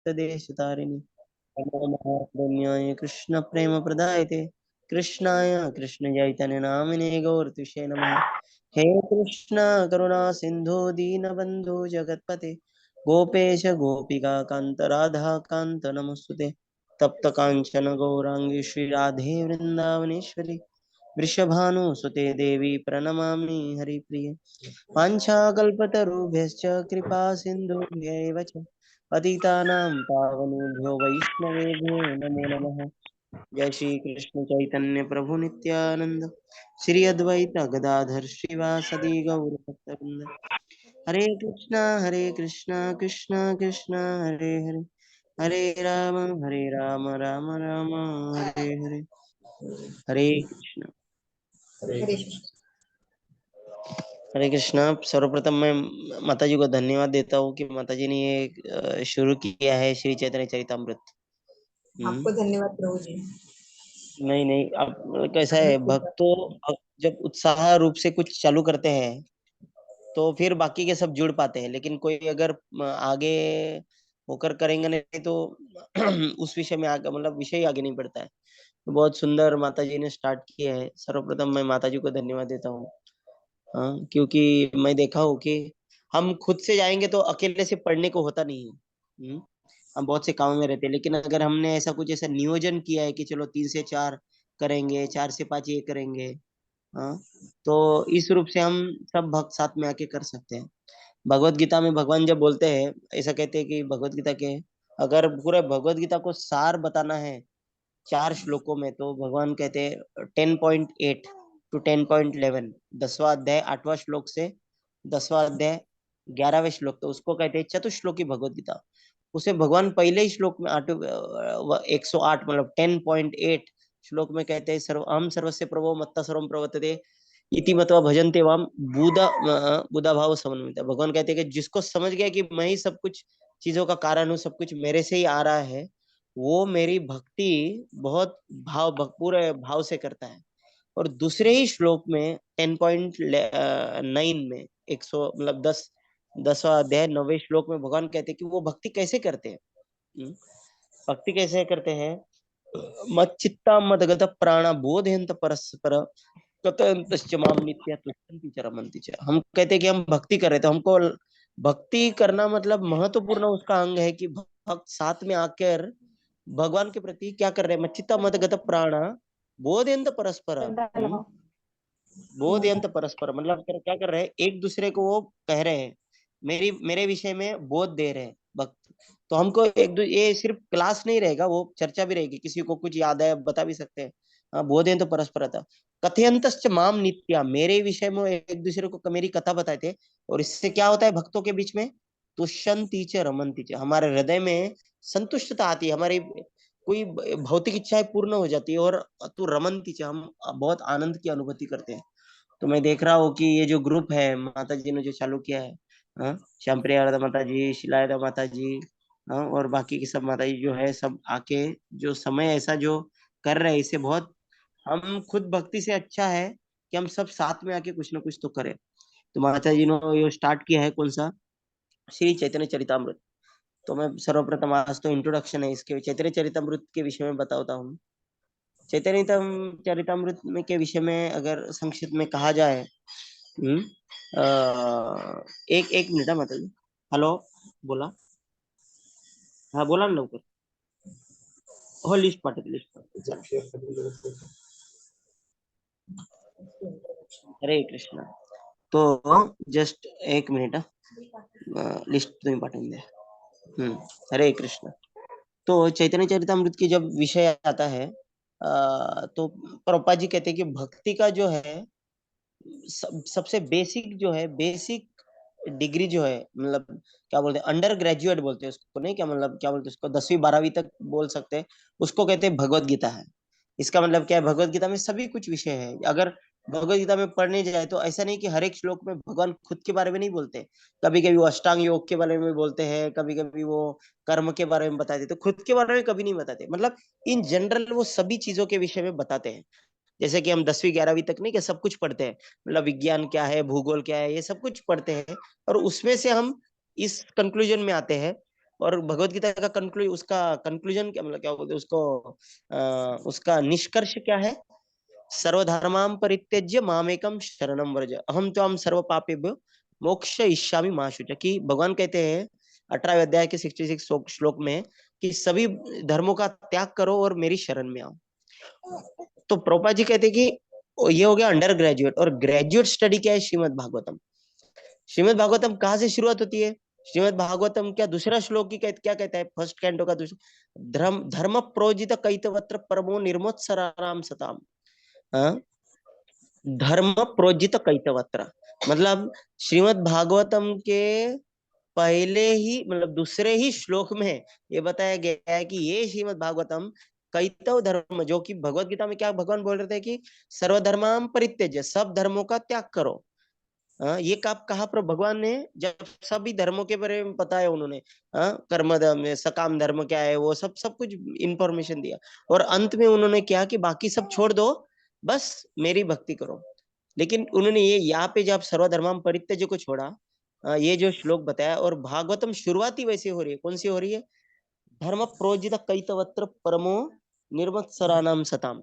देशतारिणि नमो महापुण्याय कृष्ण प्रेम प्रदायते कृष्णाय कृष्ण चैतन्य नामिने गौरतुषे नमः। हे कृष्ण करुणा सिंधु दीनबंधु जगतपते गोपेश गोपिका कांत राधा कांत नमस्तुते। तप्त कांचन गौरांगी श्री राधे वृंदावनेश्वरी वृषभानुसुते देवी प्रणमामि हरिप्रिये। वाञ्छाकल्पतरुभ्यश्च कृपा सिन्धुभ्यैव च पतितानां पावनेभ्यो वैष्णवेभ्यो नमो नमः। जय श्री कृष्ण चैतन्य प्रभु नित्यानंद श्री अद्वैत गदाधर श्रीवासदि गौर भक्तवृंद। हरे कृष्णा कृष्णा कृष्णा हरे हरे हरे राम राम राम हरे हरे। हरे कृष्णा। हरे कृष्ण। हरे कृष्णा। सर्वप्रथम मैं माता जी को धन्यवाद देता हूँ कि माता जी ने ये शुरू किया है श्री चैतन्य चरितमृत। आपको धन्यवाद प्रभु जी। नहीं नहीं, अब कैसा आपने है, खूब भक्त जब उत्साह रूप से कुछ चालू करते हैं तो फिर बाकी के सब जुड़ पाते हैं, लेकिन कोई अगर आगे होकर करेंगे नहीं तो उस विषय में आगे मतलब विषय ही आगे नहीं बढ़ता है। तो बहुत सुंदर माता जी ने स्टार्ट किया है। सर्वप्रथम मैं माता जी को धन्यवाद देता हूँ। हाँ, क्योंकि मैं देखा हूँ कि हम खुद से जाएंगे तो अकेले से पढ़ने को होता नहीं है। हम बहुत से कामों में रहते हैं, लेकिन अगर हमने ऐसा कुछ ऐसा नियोजन किया है कि चलो 3 से 4 करेंगे, 4 से 5 ये करेंगे, हाँ, तो इस रूप से हम सब भक्त साथ में आके कर सकते हैं। भगवत गीता में भगवान जब बोलते हैं, ऐसा कहते हैं कि भगवत गीता के अगर पूरे भगवत गीता को सार बताना है 4 श्लोकों में, तो भगवान कहते हैं 10.8 to 10.11, 10वां अध्याय 8वां श्लोक से 10वां अध्याय 11वें श्लोक, तो उसको कहते हैं चतुश्लोकी भगवत गीता। उसे भगवान पहले ही श्लोक में 108 मतलब 10.8 श्लोक में कहते हैं सर्व हम सर्वस्य प्रभो मत्ता सर्वम प्रवर्तते इति मत्वा भजन्ते वाम बुधा भाव समन्वित। भगवान कहते हैं कि जिसको समझ गया कि मैं ही सब कुछ चीजों का कारण हूँ, सब कुछ मेरे से ही आ रहा है, वो मेरी भक्ति बहुत पूरे भाव से करता है। और दूसरे ही श्लोक में 10.9 में 100 मतलब 10वां अध्याय 9वें श्लोक में भगवान कहते हैं कि वो भक्ति कैसे करते हैं। हम्म, भक्ति कैसे करते हैं। मत चित्ता मत गत प्राणा बोधयंत परस्पर कतयंतश्च माम नित्या तुष्यन्ति च रमन्ति च। हम कहते हैं कि हम भक्ति कर रहे, तो हमको भक्ति करना मतलब महत्वपूर्ण उसका अंग है कि भक्त साथ में आकर भगवान के प्रति क्या कर रहे हैं। मच्चिता मत गत प्राणा बोधयंत परस्पर। बोधयंत परस्पर मतलब क्या कर रहे हैं, एक दूसरे को वो कह रहे हैं, मेरे विषय में बोध दे रहे हैं भक्त। तो हमको ये सिर्फ क्लास नहीं रहेगा, वो चर्चा भी रहेगी, किसी को कुछ याद है बता भी सकते हैं। हाँ, बोधयंत परस्परता कथयंतश्च माम नित्या, मेरे विषय में एक दूसरे को मेरी कथा बताए थे। और इससे क्या होता है भक्तों के बीच में, तुष्यंति च रमन्ति च, हमारे हृदय में संतुष्टता आती है, हमारी कोई भौतिक इच्छाएं पूर्ण हो जाती है, और तू रमन्ति च, हम बहुत आनंद की अनुभूति करते हैं। तो मैं देख रहा हूँ कि ये जो ग्रुप है माता जी ने जो चालू किया है, हाँ, श्याम प्रिया राधा माता जी, शिलायदा माता जी, हाँ, और बाकी की सब माता जी जो है सब आके जो समय ऐसा जो कर रहे हैं, इससे बहुत हम खुद भक्ति से अच्छा है कि हम सब साथ में आके कुछ ना कुछ तो करें। तो माता जी ने ये स्टार्ट किया है कौन सा, श्री चैतन्य चरितमृत। तो मैं सर्वप्रथम आज तो इंट्रोडक्शन है इसके, चैतन्य चरितमृत के विषय में बताता हूँ। चैतन्य चरितमृत में के विषय में अगर संक्षिप्त में कहा जाए, हम्म, एक एक मिनिट माता जी। हेलो, बोला, हाँ बोला ना लवकर, हो लिस्ट पाठवते हरे कृष्ण। तो जस्ट एक मिनिट, लिस्ट तुम्ही पाठवून द्या। हरे कृष्ण। तो चैतन्य चरितमृत की जब विषय आता है, तो प्रभुपाद जी कहते हैं कि भक्ति का जो है सबसे बेसिक जो है, बेसिक डिग्री जो है, मतलब क्या बोलते हैं, अंडर ग्रेजुएट बोलते हैं उसको, नहीं क्या मतलब क्या बोलते हैं उसको, 10वीं 12वीं तक बोल सकते हैं, उसको कहते हैं भगवत गीता है। इसका मतलब क्या है, भगवत गीता में सभी कुछ विषय है। अगर भगवत गीता में पढ़ने जाए तो ऐसा नहीं कि हर एक श्लोक में भगवान खुद के बारे में नहीं बोलते, कभी कभी वो अष्टांग योग के बारे में बोलते हैं, कभी कभी वो कर्म के बारे में बताते, तो खुद के बारे में कभी नहीं बताते, मतलब इन जनरल वो सभी चीजों के विषय में बताते हैं। जैसे कि हम 10वीं 11वीं तक नहीं क्या सब कुछ पढ़ते हैं, मतलब विज्ञान क्या है, भूगोल क्या है, ये सब कुछ पढ़ते हैं, और उसमें से हम इस कंक्लूजन में आते हैं और भगवत गीता का उसका कंक्लूजन क्या, मतलब क्या बोलते हैं उसको, उसका निष्कर्ष क्या है? सर्वधर्मां परित्यज्य मामेकम शरणम व्रज अहम त्वाम सर्व पापेभ्यो मोक्ष इष्यामि मा शुच। कि भगवान कहते हैं 18वें अध्याय के 66 श्लोक में कि सभी धर्मों का त्याग करो और मेरी शरण में आओ। तो प्रभुपाद जी कहते हैं कि ये हो गया अंडर ग्रेजुएट। और ग्रेजुएट स्टडी क्या है? श्रीमद् भागवतम। श्रीमद् भागवतम कहाँ से शुरुआत होती है? श्रीमद् भागवतम क्या दूसरा श्लोक की क्या कहता है? फर्स्ट कैंटो का दूसरा, धर्म धर्म प्रोजित कैतवत्र परमो निर्मोत्सराम सताम। हाँ? धर्म प्रोजित कैतवत्र मतलब श्रीमद् भागवतम के पहले ही, मतलब दूसरे ही श्लोक में ये बताया गया है कि ये श्रीमद् भागवतम कैतव धर्म, जो कि भगवत गीता में क्या भगवान बोल रहे थे कि सर्वधर्माम परित्यज्य, सब धर्मों का त्याग करो। ये कब कहा पर भगवान ने? जब सभी धर्मों के बारे में बताया उन्होंने, कर्म धर्म, सकाम धर्म क्या है, वो सब सब कुछ इंफॉर्मेशन दिया। और अंत में उन्होंने क्या कि बाकी सब छोड़ दो, बस मेरी भक्ति करो। लेकिन उन्होंने ये यहाँ पे जब सर्वधर्माम परित्यज्य को छोड़ा, ये जो श्लोक बताया, और भागवतम शुरुआती वैसे हो रही है, कौन सी हो रही है? धर्म प्रोजित कैतवत्र परमो निर्मत्सराणाम सताम।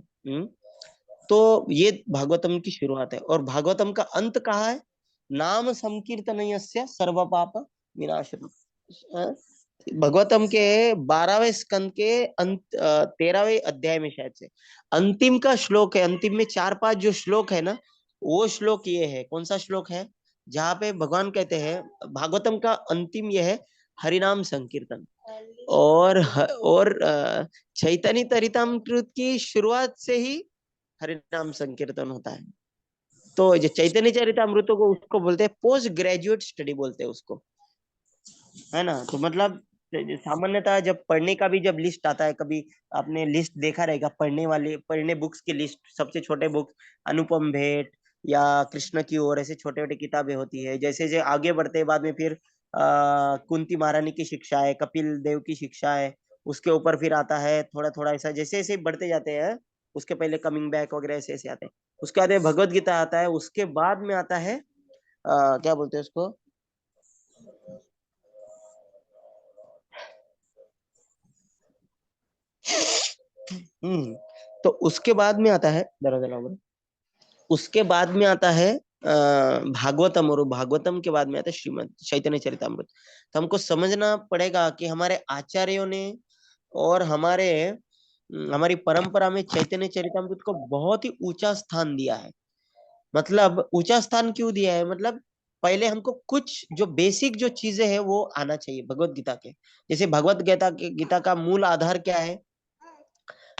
तो ये भागवतम की शुरुआत है। और भागवतम का अंत कहाँ है? नाम संकीर्तनयस्य सर्व पाप विनाशनम। भगवतम के 12वें स्कंद के अंत 13वें अध्याय में शायद से अंतिम का श्लोक है। अंतिम में 4-5 जो श्लोक है ना, वो श्लोक ये है। कौन सा श्लोक है? जहाँ पे भगवान कहते हैं, भागवतम का अंतिम ये है, हरिनाम संकीर्तन। और चैतन्य चरितामृत की शुरुआत से ही हरिनाम संकीर्तन होता है। तो जो चैतन्य चरितामृत को उसको बोलते हैं पोस्ट ग्रेजुएट स्टडी बोलते हैं उसको, है ना। तो मतलब सामान्यतः जब पढ़ने का भी जब लिस्ट आता है, कभी आपने लिस्ट देखा रहेगा, पढ़ने बुक्स की लिस्ट, सबसे छोटे बुक्स अनुपम भेंट या कृष्ण की ओर, ऐसे छोटे छोटे किताबें होती है। जैसे जैसे आगे बढ़ते हैं बाद में फिर कुंती महारानी की शिक्षा है, कपिल देव की शिक्षा है, उसके ऊपर फिर आता है थोड़ा थोड़ा ऐसा, जैसे जैसे बढ़ते जाते हैं। उसके पहले कमिंग बैक वगैरह ऐसे ऐसे आते हैं। उसके बाद में भगवत गीता आता है। उसके बाद में आता है क्या बोलते हैं उसको, तो उसके बाद में आता है उसके बाद में आता है भागवतम। और भागवतम के बाद में आता है श्रीमद् चैतन्य चरितामृत। तो हमको समझना पड़ेगा कि हमारे आचार्यों ने और हमारी परंपरा में चैतन्य चरितामृत को बहुत ही ऊंचा स्थान दिया है। मतलब ऊंचा स्थान क्यों दिया है? मतलब पहले हमको कुछ जो बेसिक जो चीजें हैं वो आना चाहिए भगवत गीता के। जैसे भगवत गीता का मूल आधार क्या है?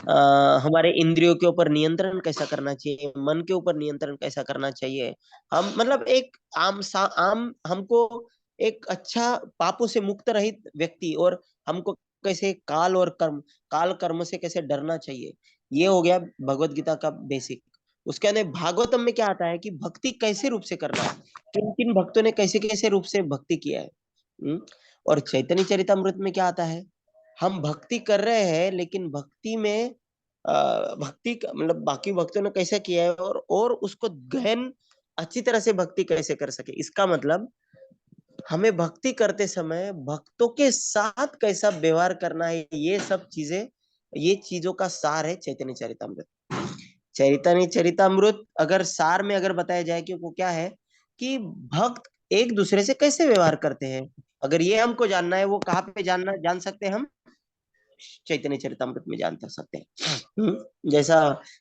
हमारे इंद्रियों के ऊपर नियंत्रण कैसा करना चाहिए, मन के ऊपर नियंत्रण कैसा करना चाहिए। हम मतलब एक आम हमको एक अच्छा पापों से मुक्त रहित व्यक्ति, और हमको कैसे काल कर्म से कैसे डरना चाहिए, ये हो गया भगवत गीता का बेसिक। उसके अंदर भागवतम में क्या आता है कि भक्ति कैसे रूप से करना है, किन किन भक्तों ने कैसे कैसे रूप से भक्ति किया है। और चैतन्य चरितामृत में क्या आता है? हम भक्ति कर रहे हैं, लेकिन भक्ति में मतलब बाकी भक्तों ने कैसे किया है, और उसको गहन अच्छी तरह से भक्ति कैसे कर सके। इसका मतलब हमें भक्ति करते समय भक्तों के साथ कैसा व्यवहार करना है, ये सब चीजें, ये चीजों का सार है चैतन्य चरितामृत। चैतन्य चरितामृत अगर सार में अगर बताया जाए कि वो क्या है, कि भक्त एक दूसरे से कैसे व्यवहार करते हैं, अगर ये हमको जानना है, वो कहाँ पे जान सकते हैं हम? चैतन्य चरितामृत में जान सकते हैं। जैसा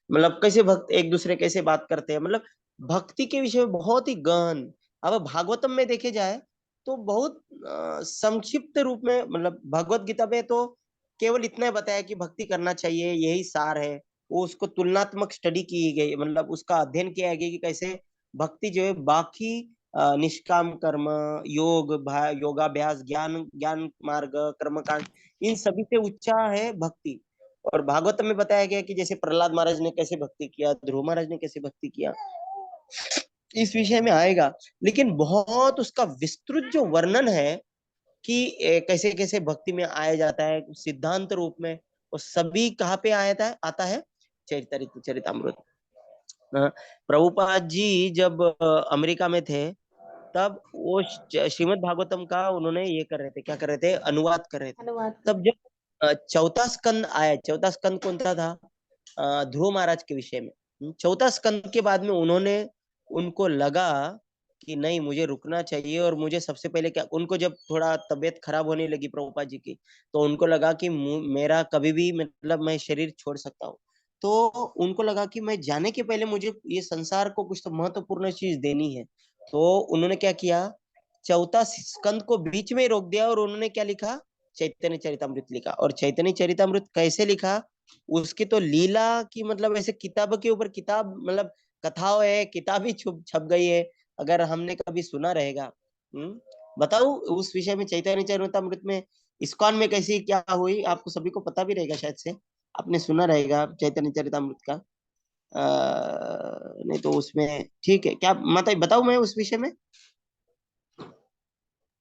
मतलब कैसे भक्त एक दूसरे कैसे बात करते हैं, मतलब भक्ति के विषय में बहुत ही गहन। अब भागवतम में देखे जाए तो बहुत संक्षिप्त रूप में, मतलब भगवत गीता में तो केवल इतना बताया कि भक्ति करना चाहिए, यही सार है। वो उसको तुलनात्मक स्टडी की गई, मतलब उसका अध्ययन किया गया कि कैसे भक्ति जो है बाकी निष्काम कर्म, योगाभ्यास, ज्ञान ज्ञान मार्ग, कर्मकांड, इन सभी से ऊंचा है भक्ति। और भागवत में बताया गया कि जैसे प्रहलाद महाराज ने कैसे भक्ति किया, ध्रुव महाराज ने कैसे भक्ति किया, इस विषय में आएगा। लेकिन बहुत उसका विस्तृत जो वर्णन है कि कैसे कैसे भक्ति में आया जाता है सिद्धांत रूप में, और सभी कहाँ पे आता है चरितामृत। प्रभुपाद जी जब अमेरिका में थे, तब वो श्रीमद् भागवतम का उन्होंने ये कर रहे थे, क्या कर रहे थे, अनुवाद कर रहे थे। अनुवाद तब जब चौथा स्कंद आया, चौथा स्कंद कौन सा था, ध्रुव महाराज के विषय में। चौथा स्कंद के बाद में उन्होंने, उनको लगा कि नहीं मुझे रुकना चाहिए, और मुझे सबसे पहले क्या, उनको जब थोड़ा तबीयत खराब होने लगी प्रभुपाद जी की, तो उनको लगा कि मेरा कभी भी मतलब मैं शरीर छोड़ सकता हूँ। तो उनको लगा कि मैं जाने के पहले मुझे ये संसार को कुछ तो महत्वपूर्ण चीज देनी है। तो उन्होंने क्या किया, चौथा स्कंद को बीच में ही रोक दिया, और उन्होंने क्या लिखा, चैतन्य चरितमृत लिखा। और चैतन्य चरितमृत कैसे लिखा, उसकी तो लीला की मतलब ऐसे किताब के ऊपर किताब, मतलब कथाओं है, किताब ही छुप छप गई है, अगर हमने कभी सुना रहेगा। बताओ उस विषय में, चैतन्य चरितमृत में इस्कॉन में कैसी क्या हुई, आपको सभी को पता भी रहेगा शायद से, आपने सुना रहेगा चैतन्य चरितमृत का। नहीं तो उसमें ठीक है, क्या मतलब बताऊं मैं उस विषय में,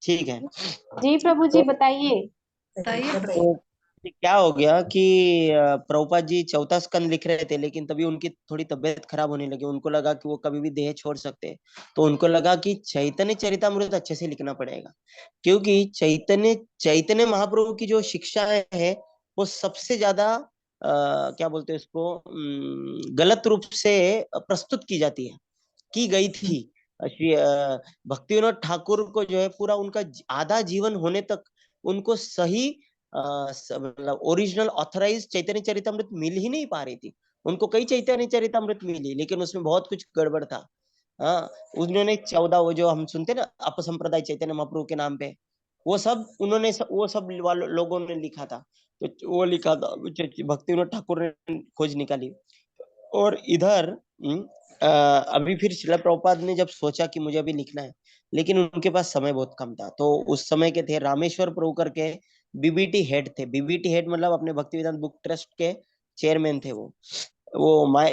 ठीक है। जी प्रभु जी तो बताइए। बताइए। तो क्या हो गया कि प्रभुपाद जी चौथा स्कंद लिख रहे थे, लेकिन तभी उनकी थोड़ी तबीयत खराब होने लगी, उनको लगा कि वो कभी भी देह छोड़ सकते हैं। तो उनको लगा कि चैतन्य चरितमृत अच्छे से लिखना पड़ेगा, क्योंकि चैतन्य चैतन्य महाप्रभु की जो शिक्षा है वो सबसे ज्यादा क्या बोलते हैं उसको, गलत रूप से प्रस्तुत की जाती है, की गई थी। श्री भक्तिविनोद ठाकुर को जो है पूरा उनका आधा जीवन होने तक उनको सही मतलब ओरिजिनल ऑथराइज चैतन्य चरितमृत मिल ही नहीं पा रही थी। उनको कई चैतन्य चरितमृत मिली, लेकिन उसमें बहुत कुछ गड़बड़ था। हाँ, उन्होंने 14 वो जो हम सुनते ना अपसंप्रदाय चैतन्य महाप्रभु के नाम पे, वो सब उन्होंने वो सब लोगों ने लिखा था। तो वो लिखा था भक्ति विनोद ठाकुर ने खोज निकाली। और इधर अभी फिर शिला प्रभुपाद ने जब सोचा कि मुझे अभी लिखना है, लेकिन उनके पास समय बहुत कम था, तो उस समय के थे रामेश्वर प्रभु करके बीबीटी हेड थे। बीबीटी हेड मतलब अपने भक्ति वेदांत बुक ट्रस्ट के चेयरमैन थे वो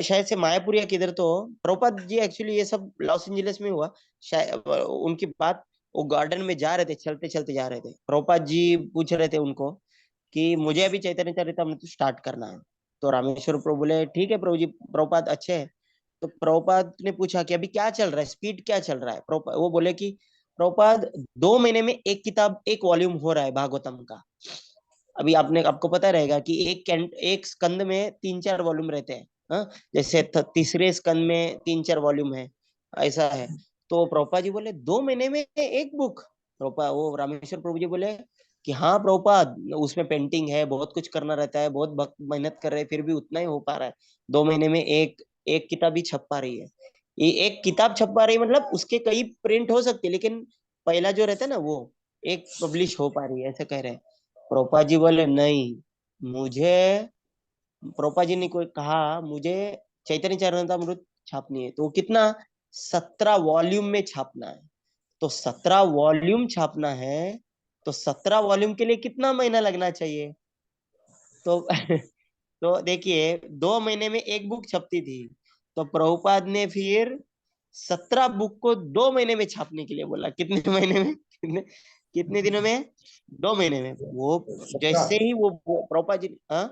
शायद से मायापुर या किधर, तो प्रभुपाद जी एक्चुअली ये सब लॉस एंजलिस में हुआ शायद। उनकी बात, वो गार्डन में जा रहे थे, चलते चलते जा रहे थे, प्रभुपाद जी पूछ रहे थे उनको कि मुझे अभी चैतन्य चरितमृत स्टार्ट करना है। तो रामेश्वर प्रभु बोले ठीक है प्रभु जी, प्रभुपाद अच्छे है। तो प्रभुपाद ने पूछा कि अभी क्या चल रहा है, स्पीड क्या चल रहा है। वो बोले कि प्रभुपाद 2 महीने में एक किताब, एक वॉल्यूम हो रहा है भागवतम का। अभी आपको पता रहेगा कि एक स्कंद में 3-4 वॉल्यूम रहते हैं। हाँ? जैसे तीसरे स्कंद में 3-4 वॉल्यूम है, ऐसा है। तो प्रभुपाद जी बोले 2 महीने में एक बुक। प्रभुपाद, वो रामेश्वर प्रभु जी बोले कि हाँ प्रभुपाद, उसमें पेंटिंग है, बहुत कुछ करना रहता है, बहुत भक्त मेहनत कर रहे हैं, फिर भी उतना ही हो पा रहा है। 2 महीने में एक एक किताब ही छप पा रही है। ये एक किताब छप पा रही है, मतलब उसके कई प्रिंट हो सकते हैं, लेकिन पहला जो रहता है ना वो एक पब्लिश हो पा रही है, ऐसे कह रहे हैं। प्रोपा जी बोले नहीं, मुझे, प्रोपा जी ने कोई कहा मुझे चैतन्य चरितमृत छापनी है, तो वो कितना, 17 वॉल्यूम में छापना है। तो 17 वॉल्यूम छापना है, तो 17 वॉल्यूम के लिए कितना महीना लगना चाहिए। तो तो देखिए 2 महीने में एक बुक छपती थी, तो प्रभुपाद ने फिर 17 बुक को 2 महीने में छापने के लिए बोला। कितने महीने में, कितने दिनों में, 2 महीने में। वो जैसे ही वो प्रभुपाद जी, हाँ,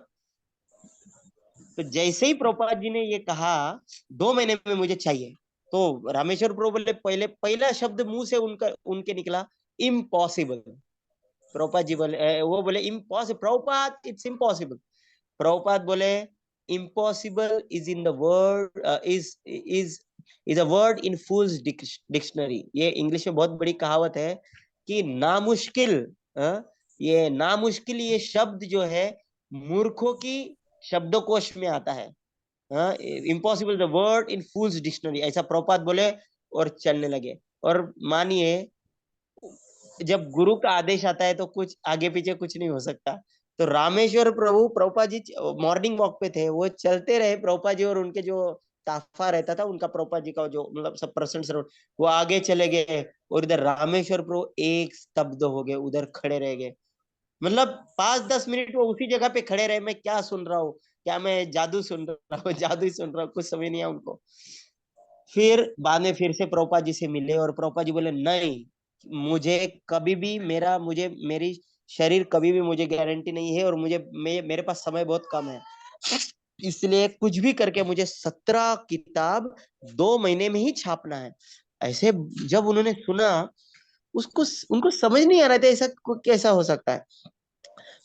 तो जैसे ही प्रभुपाद जी ने ये कहा 2 महीने में मुझे चाहिए, तो रामेश्वर प्रभु बोले, पहले पहला शब्द मुंह से उनका उनके निकला, इम्पॉसिबल। प्रभुपाद जी बोले वो बोले impossible, Prabhupada it's impossible. Prabhupada बोले impossible is in the word, is a word in fools dictionary. ये इंग्लिश में बहुत बड़ी कहावत है कि नामुश्किल, ये नामुश्किल, ये शब्द जो है मूर्खों की शब्दकोश में आता है। Impossible the word in fools dictionary, ऐसा प्रभुपाद बोले और चलने लगे। और मानिए जब गुरु का आदेश आता है तो कुछ आगे पीछे कुछ नहीं हो सकता। तो रामेश्वर प्रभु, प्रभुपाद जी मॉर्निंग वॉक पे थे, वो चलते रहे, प्रभुपाद जी और उनके जो ताफा रहता था उनका, प्रभुपाद जी का जो मतलब सब परसेंट, वो आगे चले गए, और इधर रामेश्वर प्रभु एक स्तब्ध हो गए, उधर खड़े रह गए। मतलब 5-10 मिनट वो उसी जगह पे खड़े रहे, मैं क्या सुन रहा हूँ, क्या मैं जादू सुन रहा हूँ, जादू ही सुन रहा हूँ, कुछ समझ नहीं आया उनको। फिर बाद में फिर से प्रभुपाद जी से मिले, और प्रभुपाद जी बोले नहीं, मुझे कभी भी मुझे मेरी शरीर कभी भी मुझे गारंटी नहीं है, और मेरे पास समय बहुत कम है, इसलिए कुछ भी करके मुझे 17 किताब 2 महीने में ही छापना है। ऐसे जब उन्होंने सुना, उसको उनको समझ नहीं आ रहा था ऐसा कैसा हो सकता है।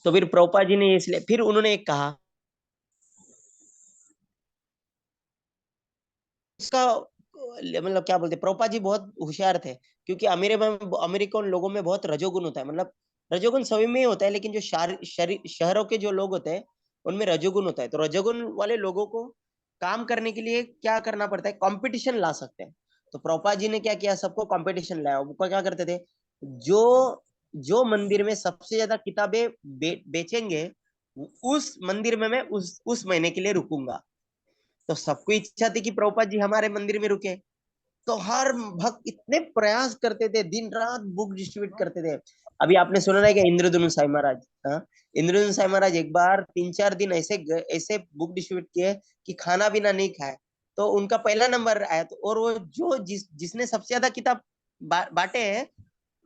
तो फिर प्रभुपाद जी ने इसलिए फिर उन्होंने एक कहा, इसका मतलब क्या बोलते, प्रभुपाद जी बहुत होशियार थे, क्योंकि अमेरिकन लोगों में बहुत रजोगुण होता है, मतलब रजोगुण सभी में ही होता है, लेकिन जो शहरों के जो लोग होते हैं उनमें रजोगुण होता है। तो रजोगुण वाले लोगों को काम करने के लिए क्या करना पड़ता है, कंपटीशन ला सकते हैं। तो प्रभुपाद जी ने क्या किया, सबको कंपटीशन लाया। वो क्या करते थे, जो जो मंदिर में सबसे ज्यादा किताबें बेचेंगे, उस मंदिर में मैं उस महीने के लिए रुकूंगा। तो सबको इच्छा थी कि प्रभुपाद जी हमारे मंदिर में रुके। तो हर भक्त इतने प्रयास करते थे, दिन रात बुक डिस्ट्रीब्यूट करते थे। अभी आपने सुना है कि इंद्रधनुष साई महाराज, हाँ, इंद्रधनुष साई महाराज एक बार 3-4 दिन ऐसे बुक डिस्ट्रीब्यूट किए कि खाना पीना नहीं खाए। तो उनका पहला नंबर आया। तो और वो जिसने सबसे ज्यादा किताब बांटे हैं,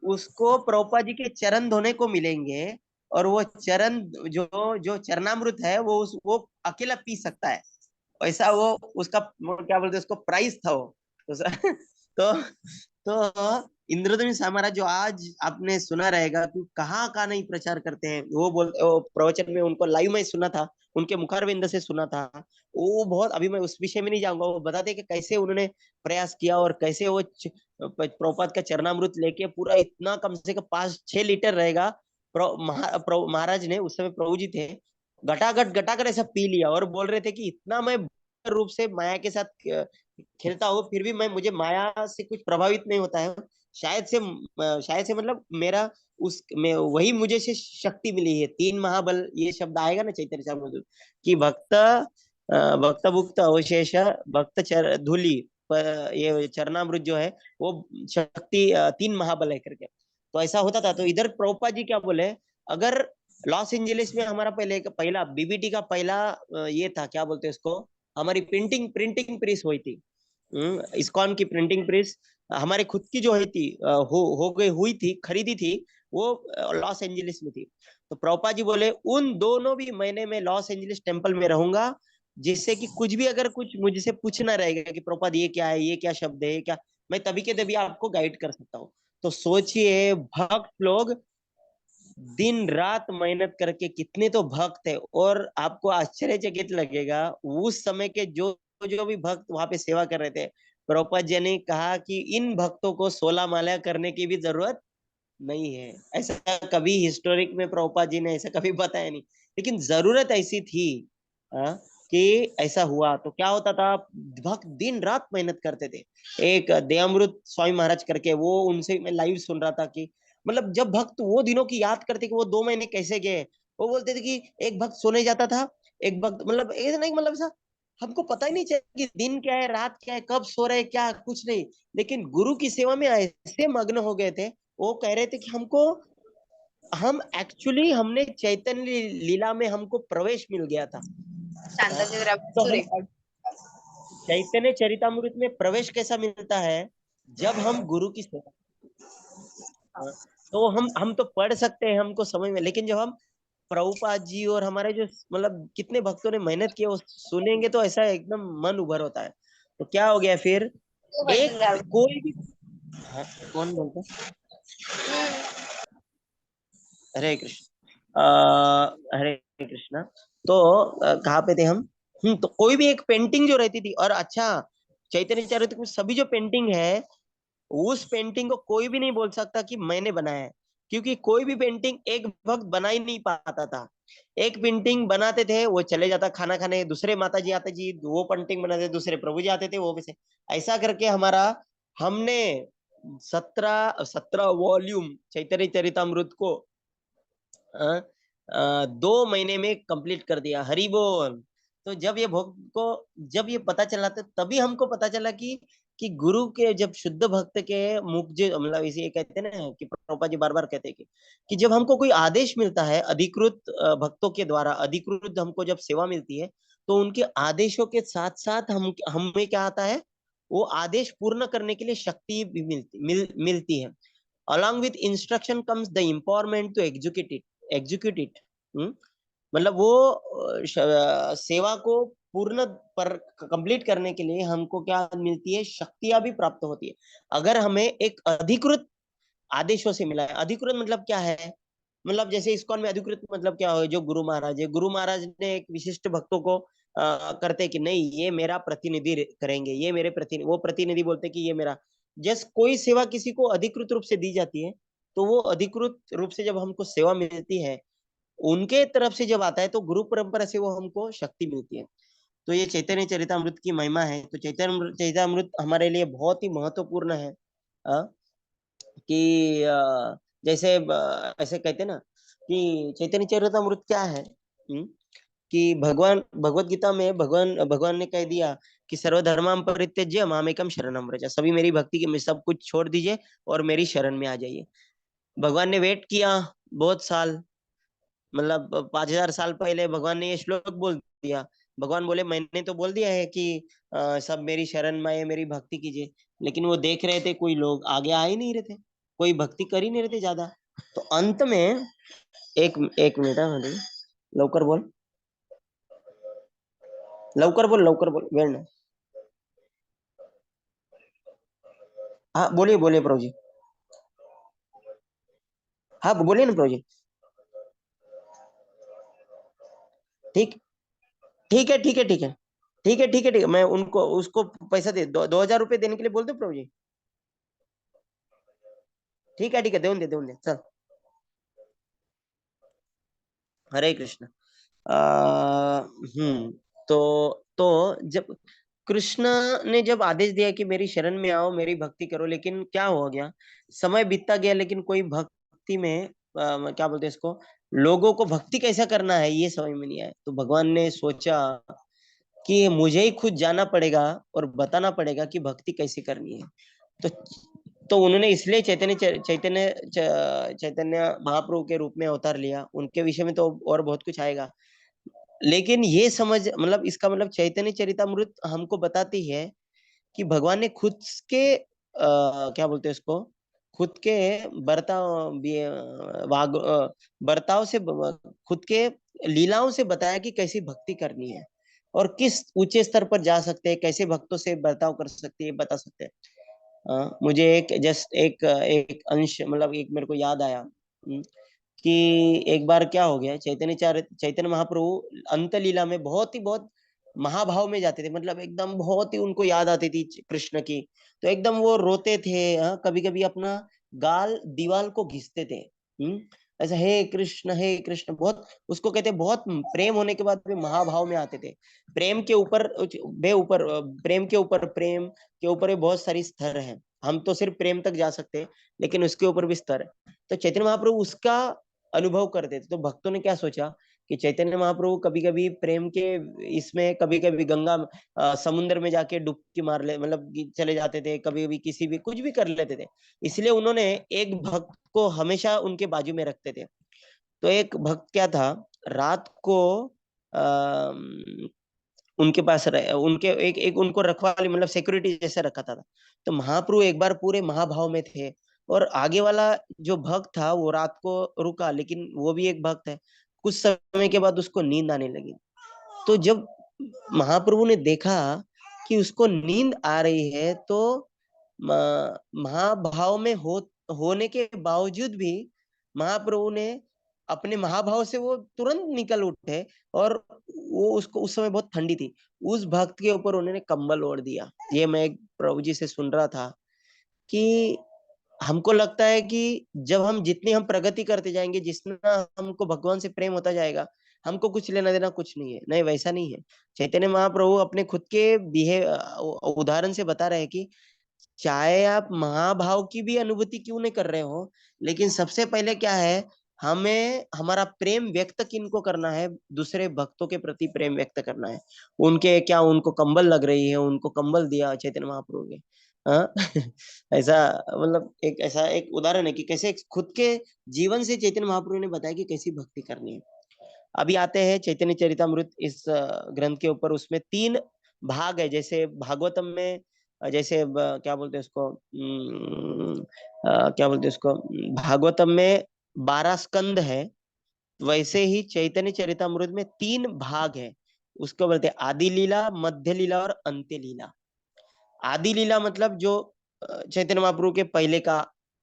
उसको प्रभुपाद जी के चरण धोने को मिलेंगे। और वो चरण, जो जो चरणामृत है, वो अकेला पी सकता है। ऐसा वो उसका वो क्या बोलते हैं, उसको प्राइस था वो। तो तो इंद्रधनुष हमारा जो आज आपने सुना रहेगा कि कहाँ कहाँ नहीं प्रचार करते हैं, वो प्रवचन में उनको लाइव में सुना था, उनके मुखारविंद से सुना था। वो बहुत, अभी मैं उस विषय में नहीं जाऊंगा। वो बताते कि कैसे उन्होंने प्रयास किया और कैसे वो प्रभुपाद का चरणामृत लेके पूरा इतना कम से कम 5-6 लीटर रहेगा। महाराज ने उस समय प्रभु जी थे, घटाघट घटाकर ऐसा पी लिया और बोल रहे थे कि इतना मैं रूप से माया के साथ खेलता हूँ, फिर भी मुझे माया से कुछ प्रभावित नहीं होता है। शायद से मतलब मेरा उस में वही मुझे से शक्ति मिली है। 3 महाबल ये शब्द आएगा ना चैतन्य चरितामृत, कि भक्त भुक्त अवशेष भक्त धूलि, ये चरणामृत जो है वो शक्ति 3 महाबल है करके। तो ऐसा होता था। तो इधर प्रभुपाद जी क्या बोले, अगर लॉस एंजलिस में हमारा पहला बीबीटी का पहला ये था, क्या बोलते हैं इसको, हमारी प्रिंटिंग प्रिंटिंग प्रेस हुई थी। इस्कॉन की प्रिंटिंग प्रेस हमारे खुद की जो हुई थी, हो गई हुई थी, खरीदी थी, वो लॉस एंजलिस में थी। तो प्रभुपाद जी बोले उन दोनों भी महीने में लॉस एंजलिस टेम्पल में रहूंगा, जिससे कि कुछ भी अगर कुछ मुझसे पूछना रहेगा कि प्रभुपाद ये क्या है, ये क्या शब्द है, ये क्या, मैं तभी के तभी आपको गाइड कर सकता हूँ। तो सोचिए, भक्त लोग दिन रात मेहनत करके, कितने तो भक्त है। और आपको आश्चर्यचकित लगेगा, उस समय के जो जो भी भक्त वहां पे सेवा कर रहे थे, प्रभुपाद जी ने कहा कि इन भक्तों को 16 माला करने की भी जरूरत नहीं है। ऐसा कभी हिस्टोरिक में प्रभुपाद जी ने ऐसा कभी बताया नहीं, लेकिन जरूरत ऐसी थी, हाँ, कि ऐसा हुआ। तो क्या होता था, भक्त दिन रात मेहनत करते थे। एक दयामृत स्वामी महाराज करके, वो उनसे मैं लाइव सुन रहा था कि मतलब जब भक्त वो दिनों की याद करते कि वो 2 महीने कैसे गए, वो बोलते थे कि एक भक्त सोने जाता था, एक भक्त मतलब ऐसा नहीं, मतलब ऐसा हमको पता ही नहीं चला कि दिन क्या है, रात क्या है, कब सो रहे, क्या कुछ नहीं, लेकिन गुरु की सेवा में ऐसे मग्न हो गए थे। वो कह रहे थे कि हमने चैतन्य लीला में हमको प्रवेश मिल गया था। हाँ? शांता जरा तो हम रेकॉर्ड। चैतन्य चरितामृत में प्रवेश कैसा मिलता है, जब हम गुरु की सेवा, हाँ, तो हम तो पढ़ सकते हैं, हमको समझ में, लेकिन जब हम प्रभुपाद जी और हमारे जो मतलब कितने भक्तों ने मेहनत की, वो सुनेंगे तो ऐसा एकदम मन उभर होता है। तो क्या हो गया फिर, एक कोई भी, हाँ, कौन बोलता है? हरे कृष्ण, हरे कृष्णा। तो कहाँ पे थे हम? तो कोई भी एक पेंटिंग जो रहती थी, और अच्छा, चैतन्य चरित्र में सभी जो पेंटिंग है, उस पेंटिंग को कोई भी नहीं बोल सकता कि मैंने बनाया है, क्योंकि कोई भी पेंटिंग एक भक्त बना ही नहीं पाता था। एक पेंटिंग बनाते थे, वो चले जाता खाना खाने, दूसरे माता जी आते जी वो पेंटिंग बनाते, दूसरे प्रभु जी आते थे वो भी से, ऐसा करके हमने 17 वॉल्यूम चैतन्य चरितामृत को 2 महीने में कंप्लीट कर दिया। हरि बोल। तो जब ये भक्त को, जब ये पता चला, तो तभी हमको पता चला कि गुरु के, जब शुद्ध भक्त के मुख, जो मतलब इसे कहते हैं ना, कि प्रभुपाद जी बार बार कहते हैं कि जब हमको कोई आदेश मिलता है अधिकृत भक्तों के द्वारा, अधिकृत हमको जब सेवा मिलती है, तो उनके आदेशों के साथ साथ हमें क्या आता है, वो आदेश पूर्ण करने के लिए शक्ति भी मिलती है। along with instruction comes the empowerment to execute it। मतलब वो सेवा को पूर्ण पर कंप्लीट करने के लिए हमको क्या मिलती है, शक्तियां भी प्राप्त होती है। अगर हमें एक अधिकृत आदेशों से मिला है। अधिकृत मतलब क्या है, मतलब जैसे इस्कॉन में अधिकृत मतलब क्या हो, जो गुरु महाराज है, गुरु महाराज ने एक विशिष्ट भक्तों को करते कि नहीं ये मेरा प्रतिनिधि करेंगे, ये मेरे प्रतिनिधि, वो प्रतिनिधि बोलते कि ये मेरा। जैसे कोई सेवा किसी को अधिकृत रूप से दी जाती है, तो वो अधिकृत रूप से जब हमको सेवा मिलती है उनके तरफ से जब आता है, तो गुरु परंपरा से वो हमको शक्ति मिलती है। तो ये चैतन्य चरितामृत की महिमा है। तो चैतन्य चरितामृत हमारे लिए बहुत ही महत्वपूर्ण है। कि जैसे ऐसे कहते हैं ना कि चैतन्य चरितामृत क्या है, कि भगवान भगवत गीता में भगवान भगवान ने कह दिया कि सर्वधर्माम परित्यज्य मामेकम शरणम व्रज, सभी मेरी भक्ति के में सब कुछ छोड़ दीजिए और मेरी शरण में आ जाइए। भगवान ने वेट किया बहुत साल, मतलब 5,000 साल पहले भगवान ने ये श्लोक बोल दिया। भगवान बोले मैंने तो बोल दिया है कि सब मेरी शरण में आए, मेरी भक्ति कीजिए। लेकिन वो देख रहे थे कोई लोग आगे आ ही नहीं रहे थे, कोई भक्ति कर ही नहीं रहे थे ज्यादा। तो अंत में एक एक मिनट हाँ, लवकर बोल, लवकर बोल, लवकर बोल, वेळ नाही। हाँ बोलिए बोलिए प्रभु जी। हाँ बोलिए ना प्रभु जी। ठीक, ठीक है ठीक है ठीक है ठीक है ठीक है ठीक है, मैं उनको उसको पैसा दे 2,000 रुपये देने के लिए बोल दो प्रभु जी। ठीक है देऊन दे चल। हरे कृष्ण। तो जब कृष्ण ने जब आदेश दिया कि मेरी शरण में आओ, मेरी भक्ति करो, लेकिन क्या हो गया, समय बीतता गया लेकिन कोई भक्ति में क्या बोलते हैं इसको, लोगों को भक्ति कैसा करना है ये समझ में नहीं आया। तो भगवान ने सोचा कि मुझे ही खुद जाना पड़ेगा और बताना पड़ेगा कि भक्ति कैसे करनी है। तो उन्होंने इसलिए चैतन्य महाप्रभु के रूप में अवतार लिया। उनके विषय में तो और बहुत कुछ आएगा, लेकिन ये समझ, मतलब इसका मतलब चैतन्य चरितामृत हमको बताती है कि भगवान ने खुद के क्या बोलते हैं उसको, खुद के बर्ताव बर्ताव से खुद के लीलाओं से बताया कि कैसी भक्ति करनी है और किस ऊंचे स्तर पर जा सकते हैं, कैसे भक्तों से बर्ताव कर सकते हैं, बता सकते हैं। मुझे एक जस्ट एक एक अंश, मतलब एक मेरे को याद आया कि एक बार क्या हो गया, चैतन्य महाप्रभु अंत लीला में बहुत महाभाव में जाते थे, मतलब एकदम बहुत ही उनको याद आती थी कृष्ण की। तो एकदम वो रोते थे, कभी कभी अपना गाल दीवाल को घिसते थे। ऐसा हे कृष्ण, बहुत उसको कहते हैं, बहुत प्रेम होने के बाद भी महाभाव में आते थे। प्रेम के ऊपर बे ऊपर प्रेम के ऊपर प्रेम के ऊपर भी बहुत सारी स्तर है। हम तो सिर्फ प्रेम तक जा सकते हैं, लेकिन उसके ऊपर भी स्तर है। तो चैतन्य महाप्रभु उसका अनुभव करते थे। तो भक्तों ने क्या सोचा कि चैतन्य महाप्रभु कभी कभी प्रेम के इसमें, कभी कभी गंगा समुद्र में जाके डुबकी मार ले, मतलब चले जाते थे, कभी कभी किसी भी कुछ भी कर लेते थे। इसलिए उन्होंने एक भक्त को हमेशा उनके बाजू में रखते थे। तो एक भक्त क्या था, रात को उनके पास उनके एक एक उनको रखवाली, मतलब सिक्योरिटी जैसे रखा था। तो महाप्रभु एक बार पूरे महाभाव में थे और आगे वाला जो भक्त था वो रात को रुका, लेकिन वो भी एक भक्त है। कुछ समय के बाद उसको नींद आने लगी। तो जब महाप्रभु ने देखा कि उसको नींद आ रही है, तो महाभाव में होने के बावजूद भी महाप्रभु ने अपने महाभाव से वो तुरंत निकल उठे। और वो उसको उस समय बहुत ठंडी थी, उस भक्त के ऊपर उन्होंने कंबल ओढ़ दिया। ये मैं एक प्रभु जी से सुन रहा था कि हमको लगता है कि जब हम जितनी हम प्रगति करते जाएंगे, जितना हमको भगवान से प्रेम होता जाएगा, हमको कुछ लेना देना कुछ नहीं है। नहीं, वैसा नहीं है। चैतन्य महाप्रभु अपने खुद के उदाहरण से बता रहे हैं कि चाहे आप महाभाव की भी अनुभूति क्यों नहीं कर रहे हो, लेकिन सबसे पहले क्या है, हमें हमारा प्रेम व्यक्त किनको करना है, दूसरे भक्तों के प्रति प्रेम व्यक्त करना है। उनके क्या, उनको कंबल लग रही है, उनको कंबल दिया चैतन्य महाप्रभु के। हाँ ऐसा, मतलब एक ऐसा एक उदाहरण है कि कैसे खुद के जीवन से चैतन्य महाप्रभु ने बताया कि कैसी भक्ति करनी है। अभी आते हैं चैतन्य चरितामृत इस ग्रंथ के ऊपर। उसमें 3 भाग है। जैसे भागवतम में जैसे क्या बोलते हैं उसको, क्या बोलते हैं उसको, भागवतम में 12 स्कंद है, वैसे ही चैतन्य चरितामृत में 3 भाग है। उसको बोलते हैं आदि लीला, मध्य लीला और अंत्य लीला। आदि लीला मतलब जो चैतन्य महाप्रभु के पहले का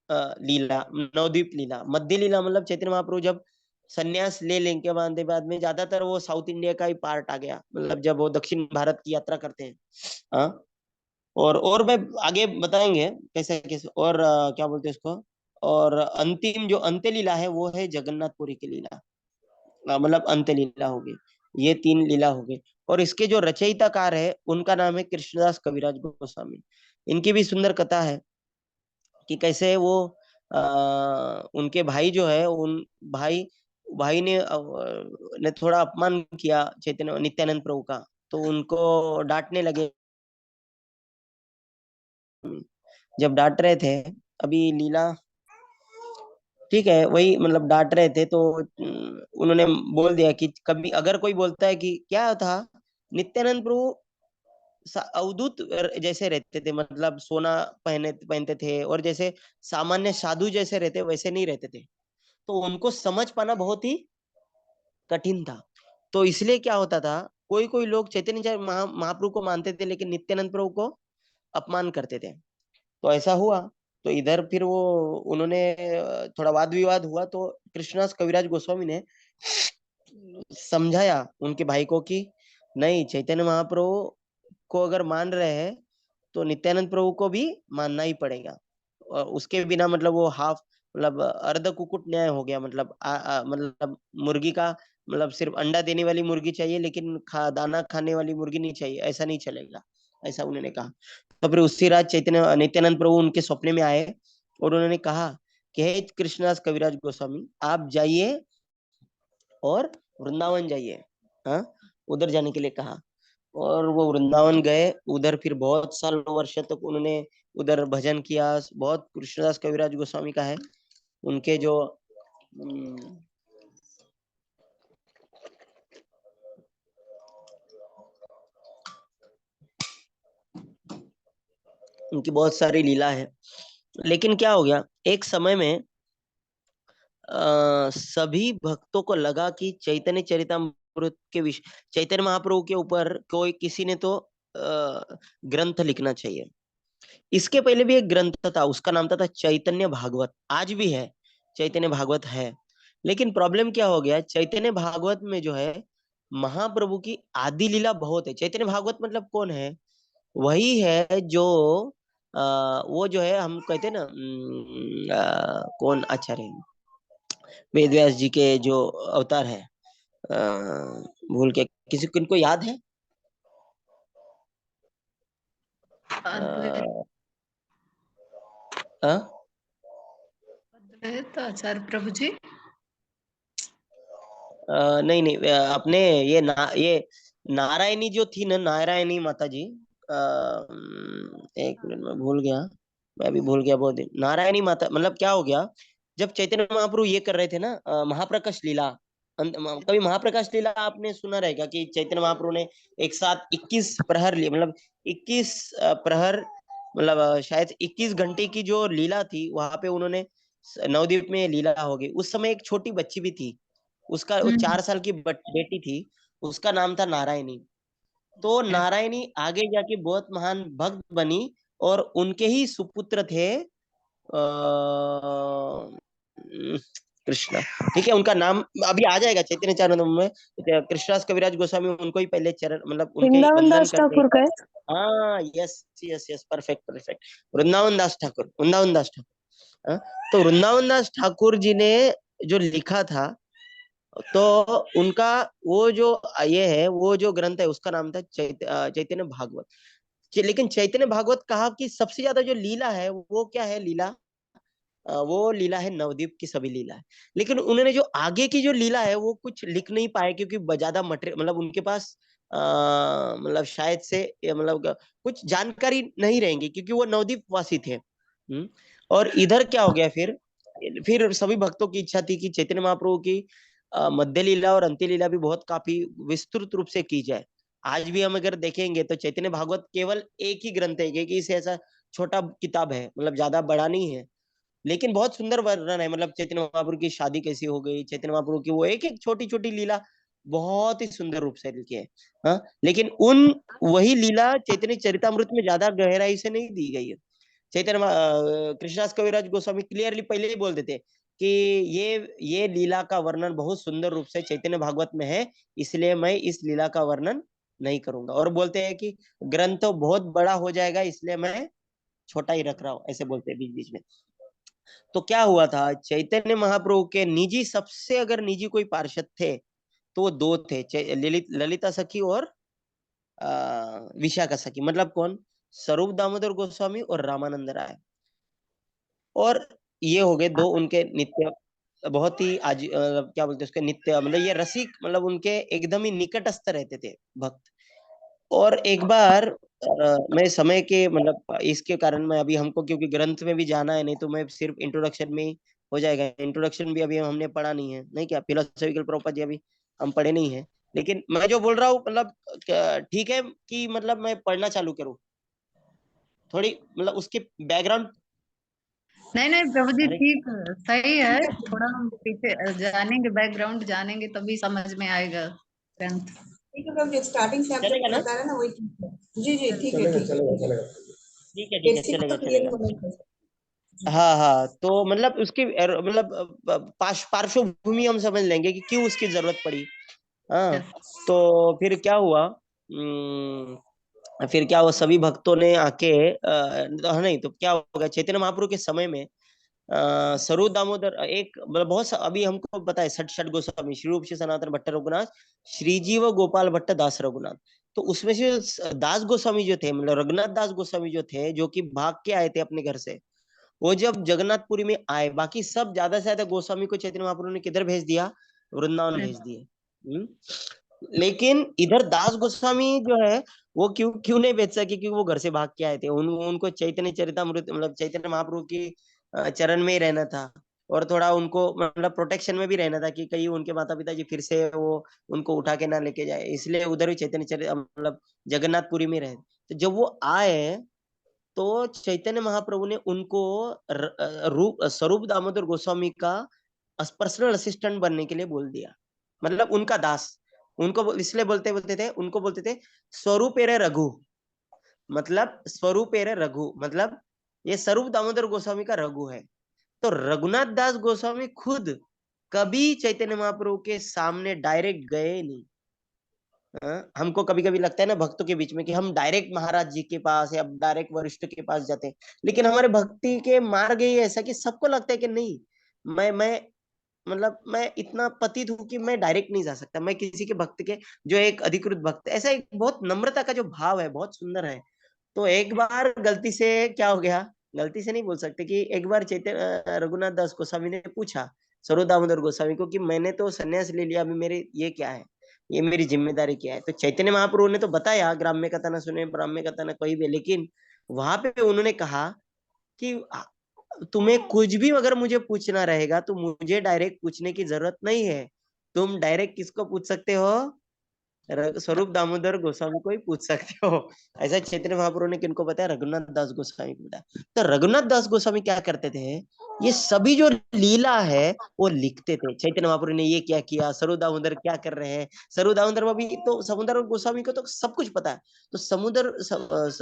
लीला, नवद्वीप लीला। मध्य लीला मतलब चैतन्य महाप्रभु जब संन्यास ले लेने के बाद में ज्यादातर वो साउथ इंडिया का ही पार्ट आ गया, मतलब जब वो दक्षिण भारत की यात्रा करते हैं। हाँ, और मैं आगे बताएंगे कैसे कैसे, और क्या बोलते हैं उसको। और अंतिम जो अंत्य लीला है वो है जगन्नाथपुरी की लीला, मतलब अंत्य लीला हो गई। ये 3 लीला हो गई। और इसके जो रचयिताकार है उनका नाम है कृष्णदास कविराज गोस्वामी। इनकी भी सुंदर कथा है कि कैसे वो उनके भाई जो है, उन भाई भाई ने थोड़ा अपमान किया चैतन्य नित्यानंद प्रभु का, तो उनको डांटने लगे। जब डांट रहे थे, अभी लीला ठीक है वही, मतलब डांट रहे थे तो उन्होंने बोल दिया कि कभी अगर कोई बोलता है कि क्या था, नित्यानंद प्रभु अवधूत जैसे रहते थे, मतलब सोना पहनते थे, और जैसे सामान्य साधु जैसे रहते वैसे नहीं रहते थे। तो उनको समझ पाना बहुत ही कठिन था। तो इसलिए क्या होता था, कोई कोई लोग चैतन्य महाप्रभु को मानते थे लेकिन नित्यानंद प्रभु को अपमान करते थे। तो ऐसा हुआ। तो इधर फिर वो उन्होंने थोड़ा वाद विवाद हुआ, तो कृष्णदास कविराज गोस्वामी ने समझाया उनके भाई को कि नहीं, चैतन्य महाप्रभु को अगर मान रहे हैं तो नित्यानंद प्रभु को भी मानना ही पड़ेगा। और उसके बिना मतलब वो हाफ, मतलब अर्ध कुकुट न्याय हो गया। मतलब मतलब मुर्गी का, मतलब सिर्फ अंडा देने वाली मुर्गी चाहिए लेकिन दाना खाने वाली मुर्गी नहीं चाहिए, ऐसा नहीं चलेगा, ऐसा उन्होंने कहा। तो फिर उसी रात चैतन्य नित्यानंद प्रभु उनके सपने में आए और उन्होंने कहा कि हे कृष्णदास कविराज गोस्वामी, आप जाइए और वृंदावन जाइए। हाँ, उधर जाने के लिए कहा। और वो वृंदावन गए। उधर फिर बहुत साल वर्ष तक उन्होंने उधर भजन किया। बहुत कृष्णदास कविराज गोस्वामी का है, उनके जो उनकी बहुत सारी लीला है। लेकिन क्या हो गया, एक समय में सभी भक्तों को लगा कि चैतन्य चरितामृत के विषय, चैतन्य महाप्रभु के ऊपर कोई किसी ने तो ग्रंथ लिखना चाहिए। इसके पहले भी एक ग्रंथ था, उसका नाम था चैतन्य भागवत। आज भी है, चैतन्य भागवत है। लेकिन प्रॉब्लम क्या हो गया, चैतन्य भागवत में जो है महाप्रभु की आदि लीला बहुत है। चैतन्य भागवत मतलब कौन है, वही है जो वो जो है हम कहते हैं ना, कौन आचार्य, वेद व्यास जी के जो अवतार है, अ, भूल के, किसी किनको याद है? अद्वैत अ, अ? अद्वैत आचार्य प्रभु जी। नहीं नहीं, अपने ये नारायणी जो थी ना, नारायणी माता जी। एक मिनट में भूल गया, मैं भी भूल गया बहुत दिन। नारायणी माता मतलब क्या हो गया, जब चैतन्य महाप्रभु ये कर रहे थे ना, महाप्रकाश लीला। कभी महाप्रकाश लीला आपने सुना रहेगा कि चैतन्य महाप्रभु ने एक साथ 21 प्रहर लिए, मतलब 21 प्रहर, मतलब शायद 21 घंटे की जो लीला थी वहां पे उन्होंने नवद्वीप में लीला होगी। उस समय एक छोटी बच्ची भी थी, उसका वो 4 साल की बेटी थी, उसका नाम था नारायणी। तो नारायणी आगे जाके बहुत महान भक्त बनी, और उनके ही सुपुत्र थे कृष्ण। ठीक है, उनका नाम अभी आ जाएगा चैतन्य चरितामृत में। कृष्णदास कविराज गोस्वामी उनको ही पहले चरण, मतलब उनके ही वृंदावन वंदन दास करते हैं। ठाकुर का है। हाँ, yes yes yes, perfect perfect. Vrindavan Das Thakur, Vrindavan Das Thakur. हाँ, तो वृंदावन दास ठाकुर जी ने जो लिखा था, तो उनका वो जो ये है, वो जो ग्रंथ है उसका नाम था चैतन्य भागवत। लेकिन चैतन्य भागवत कहा कि सबसे ज्यादा जो लीला है वो क्या है, लीला वो लीला है नवद्वीप की सभी लीला है। लेकिन उन्होंने जो आगे की जो लीला है वो कुछ लिख नहीं पाए, क्योंकि ज्यादा मटेरियल, मतलब उनके पास मतलब शायद से मतलब कुछ जानकारी नहीं रहेंगी, क्योंकि वो नवद्वीप वासी थे। और इधर क्या हो गया, फिर सभी भक्तों की इच्छा थी कि चैतन्य महाप्रभु की मध्य लीला और अंत्य लीला भी बहुत काफी विस्तृत रूप से की जाए। आज भी हम अगर देखेंगे तो चैतन्य भागवत केवल एक ही ग्रंथ है, क्योंकि इसे ऐसा छोटा किताब है, मतलब ज्यादा बड़ा नहीं है। लेकिन बहुत सुंदर वर्णन है, मतलब चैतन्य महाप्रभु की शादी कैसी हो गई, चैतन्य महाप्रभु की वो एक एक छोटी छोटी लीला बहुत ही सुंदर रूप से लिखे हैं। हाँ, लेकिन उन वही लीला चैतन्य चरितामृत में ज्यादा गहराई से नहीं दी गई है। कृष्णदास कविराज गोस्वामी क्लियरली पहले ही बोल देते कि ये लीला का वर्णन बहुत सुंदर रूप से चैतन्य भागवत में है, इसलिए मैं इस लीला का वर्णन नहीं करूंगा। और बोलते हैं कि ग्रंथ बहुत बड़ा हो जाएगा, इसलिए मैं छोटा ही रख रहा हूँ, ऐसे बोलते हैं बीच बीच में। तो क्या हुआ था, चैतन्य महाप्रभु के निजी, सबसे अगर निजी कोई पार्षद थे तो वो दो थे, ललिता सखी और विशाखा सखी। मतलब कौन? स्वरूप दामोदर गोस्वामी और रामानंद राय। और ये हो गए दो उनके नित्य, बहुत ही क्या बोलते हैं उसके, नित्य मतलब ये रसिक, मतलब उनके एकदम ही निकटस्थ रहते थे भक्त। और एक बार मैं समय के मतलब इसके कारण मैं अभी, हमको क्योंकि ग्रंथ में भी जाना है, नहीं तो मैं सिर्फ इंट्रोडक्शन में ही हो जाएगा। इंट्रोडक्शन भी अभी हमने पढ़ा नहीं है, नहीं क्या, फिलोसॉफिकल प्रॉपर्टी अभी हम पढ़े नहीं है। लेकिन मैं जो बोल रहा हूँ मतलब ठीक है कि मतलब मैं पढ़ना चालू करूँ थोड़ी, मतलब उसके बैकग्राउंड। नहीं नहीं प्रभु जी, अरे ठीक, सही है। ठीक है थोड़ा हम पीछे जानेंगे, बैकग्राउंड जानेंगे तभी समझ में आएगा ग्रंथ। ठीक है प्रभु जी, स्टार्टिंग से आप जो चलेगा ना? बता रहे हैं ना वही ठीक है। जी जी ठीक है, चलेगा ठीक है, चलेगा ठीक है। चलेगा। ठीक है, बेसिक चलेगा तो क्लियर चलेगा। होना चाहिए। हाँ हाँ, तो मतलब उसकी मतलब पार्श्वभूमि हम समझ लेंगे कि क्यों उसकी जरूरत पड़ी। हाँ, तो फिर क्या हुआ, फिर क्या हुआ, सभी भक्तों ने आके नहीं तो क्या होगा, चैतन्य महाप्रभु के समय में स्वरूप दामोदर एक मतलब अभी हमको पता है छठ छठ गोस्वामी, श्री रूप श्री सनातन भट्ट रघुनाथ, श्रीजीव गोपाल भट्ट दास रघुनाथ। तो उसमें से दास गोस्वामी जो थे, मतलब रघुनाथ दास गोस्वामी जो थे, जो कि भाग के आए थे अपने घर से, वो जब जगन्नाथपुरी में आए, बाकी सब ज्यादा से ज्यादा गोस्वामी को चैतन्य महाप्रभु ने किधर भेज दिया, वृंदावन भेज दिए। लेकिन इधर दास गोस्वामी जो है, वो क्यों क्यों नहीं भेज सके, क्योंकि वो घर से भाग के आए थे। उनको चैतन्य चरितामृत मतलब चैतन्य महाप्रभु की चरण में ही रहना था, और थोड़ा उनको मतलब प्रोटेक्शन में भी रहना था कि कहीं उनके माता पिता जी फिर से वो उनको उठा के ना लेके जाए, इसलिए उधर ही चैतन्य चरित मतलब जगन्नाथपुरी में रहे। तो जब वो आए तो चैतन्य महाप्रभु ने उनको रूप स्वरूप दामोदर गोस्वामी का पर्सनल असिस्टेंट बनने के लिए बोल दिया, मतलब उनका दास। उनको इसलिए बोलते थे, उनको बोलते थे स्वरूपेरे रघु, मतलब स्वरूपेरे रघु, मतलब ये स्वरूप दामोदर गोस्वामी का रघु है। तो रघुनाथ दास गोस्वामी खुद कभी चैतन्य महाप्रभु के सामने डायरेक्ट गए नहीं। हमको कभी कभी लगता है ना भक्तों के बीच में कि हम डायरेक्ट महाराज जी के पास या डायरेक्ट वरिष्ठ के पास जाते हैं, लेकिन हमारे भक्ति के मार्ग ही ऐसा कि सबको लगता है कि नहीं, मैं मतलब मैं इतना पतित हूं कि मैं डायरेक्ट नहीं जा सकता, मैं किसी के भक्त के, जो एक अधिकृत भक्त, ऐसा एक बहुत नम्रता का जो भाव है बहुत सुंदर है। तो एक बार गलती से क्या हो गया, गलती से नहीं बोल सकते, कि एक बार चैतन्य रघुनाथ दास गोस्वामी ने पूछा स्वरूप दामोदर गोस्वामी को कि मैंने तो संन्यास ले लिया, अभी मेरे ये क्या है, ये मेरी जिम्मेदारी क्या है। तो चैतन्य महाप्रभु ने तो बताया, ग्राम्य कथा न सुने ब्राह्म्य कथा न कोई भी, लेकिन वहां पे उन्होंने कहा कि तुम्हें कुछ भी अगर मुझे पूछना रहेगा तो मुझे डायरेक्ट पूछने की जरूरत नहीं है, तुम डायरेक्ट किसको पूछ सकते हो, स्वरूप दामोदर गोस्वामी को ही पूछ सकते हो। ऐसा चैतन्य महाप्रभु ने किनको बताया, रघुनाथ दास गोस्वामी को बताया। तो रघुनाथ दास गोस्वामी क्या करते थे, ये सभी जो लीला है वो लिखते थे, चैतन्य महाप्रभु ने ये क्या किया, स्वरूप दामोदर क्या कर रहे हैं। स्वरूप दामोदर में भी तो समुद्र गोस्वामी को तो सब कुछ पता है, तो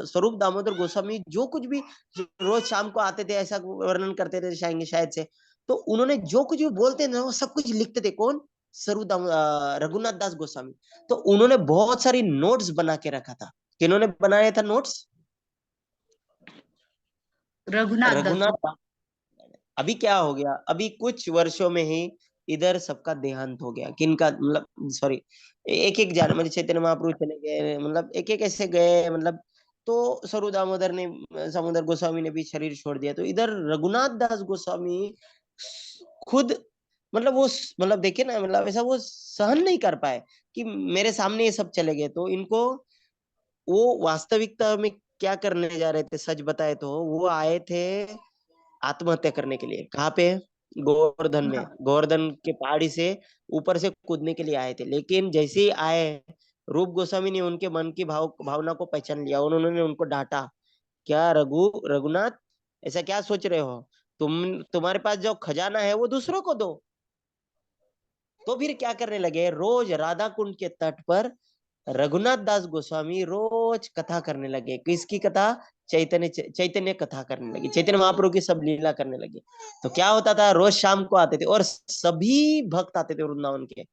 स्वरूप दामोदर गोस्वामी जो कुछ भी रोज शाम को आते थे, ऐसा वर्णन करते थे शायद से, तो उन्होंने जो कुछ भी बोलते ना वो सब कुछ लिखते थे। कौन? रघुनाथ दास गोस्वामी। तो उन्होंने बहुत सारी नोट्स बना के रखा था। किन्होंने बनाया था नोट्स? रघुनाथ दास। रघुनाथ। अभी क्या हो गया, अभी कुछ वर्षों में ही इधर सबका देहांत हो गया, किनका मतलब सॉरी, एक एक जान मतलब चैतन्य महाप्रभु चले गए, मतलब एक एक ऐसे गए, मतलब तो स्वरूप दामोदर ने, समुद्र गोस्वामी ने भी शरीर छोड़ दिया। तो इधर रघुनाथ दास गोस्वामी खुद मतलब वो मतलब देखे ना, मतलब ऐसा वो सहन नहीं कर पाए कि मेरे सामने ये सब चले गए। तो इनको वो वास्तविकता में क्या करने जा रहे थे, सच बताए तो वो आए थे आत्महत्या करने के लिए। कहाँ पे? गोवर्धन में, गोवर्धन के पहाड़ी से ऊपर से कूदने के लिए आए थे। लेकिन जैसे ही आए, रूप गोस्वामी ने उनके मन की भावना को पहचान लिया। उन्होंने उनको डांटा, क्या रघुनाथ, ऐसा क्या सोच रहे हो, तुम्हारे पास जो खजाना है वो दूसरों को दो। तो फिर क्या करने लगे, रोज राधा कुंड के तट पर रघुनाथ दास गोस्वामी रोज कथा करने लगे। किसकी कथा? चैतन्य कथा करने लगे, चैतन्य महाप्रभु की सब लीला करने लगे। तो क्या होता था, रोज शाम को आते थे और सभी भक्त आते थे वृंदावन के,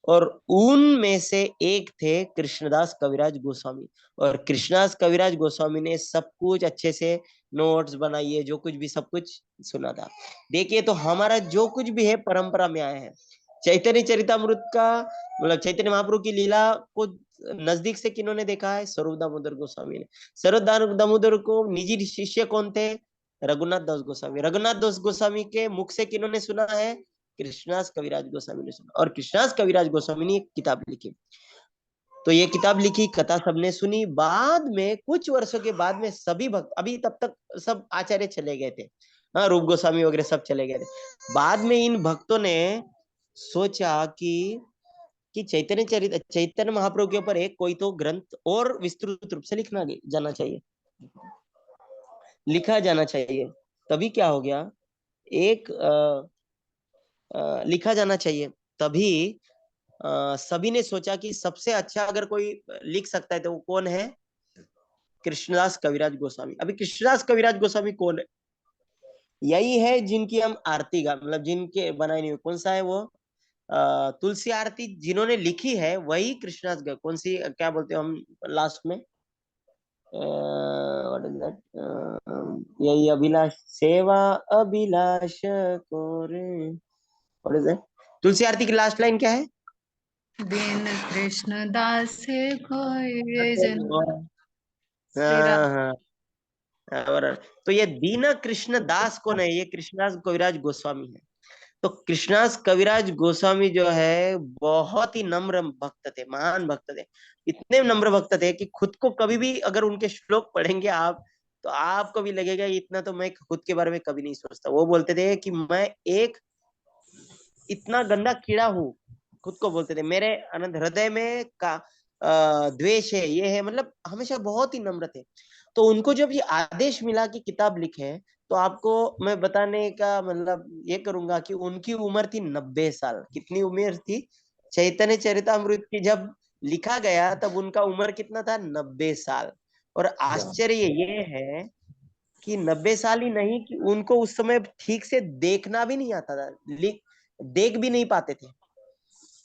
और उनमें से एक थे कृष्णदास कविराज गोस्वामी। और कृष्णदास कविराज गोस्वामी ने सब कुछ अच्छे से नोट्स बनाइए, जो कुछ भी सब कुछ सुना था। देखिए, तो हमारा जो कुछ भी है परंपरा में आया है। चैतन्य चरितामृत का मतलब चैतन्य महाप्रभु की लीला को नजदीक से किन्होंने देखा है? स्वरूप दामोदर गोस्वामी ने। स्वरूप दामोदर को निजी शिष्य कौन थे? रघुनाथ दास गोस्वामी। रघुनाथ दास गोस्वामी के मुख से किन्होंने सुना है? कृष्णदास कविराज गोस्वामी ने सुना। और कृष्णदास कविराज गोस्वामी ने एक किताब लिखी। तो ये किताब लिखी, कथा सबने सुनी। बाद में कुछ वर्षों के बाद में सभी भक्त, अभी तब तक सब आचार्य चले गए थे, हाँ, रूप गोस्वामी वगैरह सब चले गए थे। बाद में इन भक्तों ने सोचा कि चैतन्य महाप्रभु के ऊपर एक कोई तो ग्रंथ और विस्तृत रूप से लिखा जाना चाहिए। तभी क्या हो गया, एक लिखा जाना चाहिए। तभी सभी ने सोचा कि सबसे अच्छा अगर कोई लिख सकता है तो वो कौन है? कृष्णदास कविराज गोस्वामी। अभी कृष्णदास कविराज गोस्वामी कौन है? यही है जिनकी हम आरती गा, मतलब जिनके बनाई नहीं हुई, कौन सा है वो? तुलसी आरती जिन्होंने लिखी है वही कृष्णदास कौन सी, क्या बोलते हैं हम लास्ट में, व्हाट इज दैट, यही अभिलाष सेवा अभिलाष कोरे, व्हाट इज दैट? तुलसी आरती की लास्ट लाइन क्या है? दीन कृष्ण दास कोई जन श्री हाँ राम। हाँ। और तो ये दीना कृष्ण दास कौन है? ये कृष्णदास कविराज गोस्वामी है। तो कृष्णदास कविराज गोस्वामी जो है बहुत ही नम्र भक्त थे, महान भक्त थे। इतने नम्र भक्त थे कि खुद को कभी भी अगर उनके श्लोक पढ़ेंगे आप, तो आपको भी लगेगा इतना तो मैं खुद के बारे में कभी नहीं सोचता। वो बोलते थे कि मैं एक इतना गंदा कीड़ा हूँ, खुद को बोलते थे। मेरे अनंत हृदय में का द्वेष है, ये है, मतलब हमेशा बहुत ही नम्र थे। तो उनको जब ये आदेश मिला कि किताब लिखे, तो आपको मैं बताने का मतलब ये करूंगा कि उनकी उम्र थी 90 साल। कितनी उम्र थी? चैतन्य चरितामृत की जब लिखा गया तब उनका उम्र कितना था? 90 साल। और आश्चर्य ये है कि 90 साल ही नहीं, कि उनको उस समय ठीक से देखना भी नहीं आता था, देख भी नहीं पाते थे।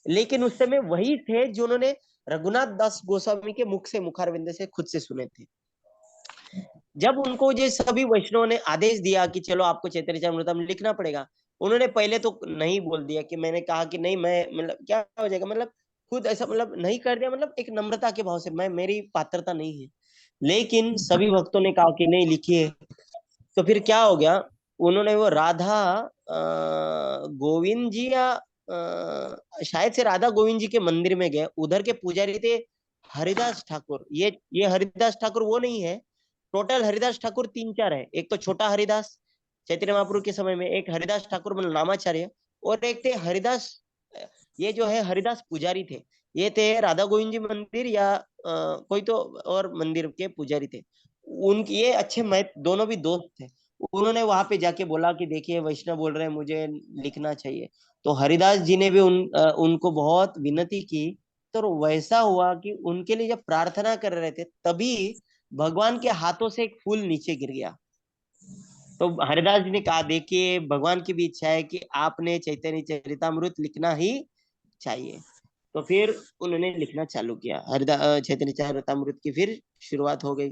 लेकिन उस समय वही थे जो उन्होंने रघुनाथ दास गोस्वामी के मुख से, मुखारविंद से खुद से सुने थे। जब उनको जो सभी वैष्णवों ने आदेश दिया कि चलो आपको चैतन्य चरितामृत लिखना पड़ेगा, उन्होंने पहले तो नहीं बोल दिया, कि मैंने कहा कि नहीं, मैं मतलब क्या हो जाएगा, मतलब खुद ऐसा मतलब नहीं कर दिया, मतलब एक नम्रता के भाव से, मैं मेरी पात्रता नहीं है। लेकिन सभी भक्तों ने कहा कि नहीं, लिखिए। तो फिर क्या हो गया, उन्होंने वो राधा गोविंद जी या शायद से राधा गोविंद जी के मंदिर में गए। उधर के पुजारी थे हरिदास ठाकुर। ये हरिदास ठाकुर वो नहीं है, टोटल हरिदास ठाकुर 3-4 है। एक तो छोटा हरिदास चैतन्य महाप्रभु के समय में, एक हरिदास ठाकुर मतलब नामाचार्य, और एक थे हरिदास, ये जो है हरिदास पुजारी थे। ये थे राधा गोविंद जी मंदिर या कोई तो और मंदिर के पुजारी थे। उनके ये अच्छे, मैं दोनों भी दोस्त थे। उन्होंने वहां पे जाके बोला कि देखिए वैष्णव बोल रहे हैं, मुझे लिखना चाहिए। तो हरिदास जी ने भी उनको बहुत विनती की। तो वैसा हुआ कि उनके लिए जब प्रार्थना कर रहे थे, तभी भगवान के हाथों से एक फूल नीचे गिर गया। तो हरिदास जी ने कहा, देखिए भगवान की भी इच्छा है कि आपने चैतन्य चरितामृत लिखना ही चाहिए। तो फिर उन्होंने लिखना चालू किया। हरिदास चैतन्य चरितामृत की फिर शुरुआत हो गई,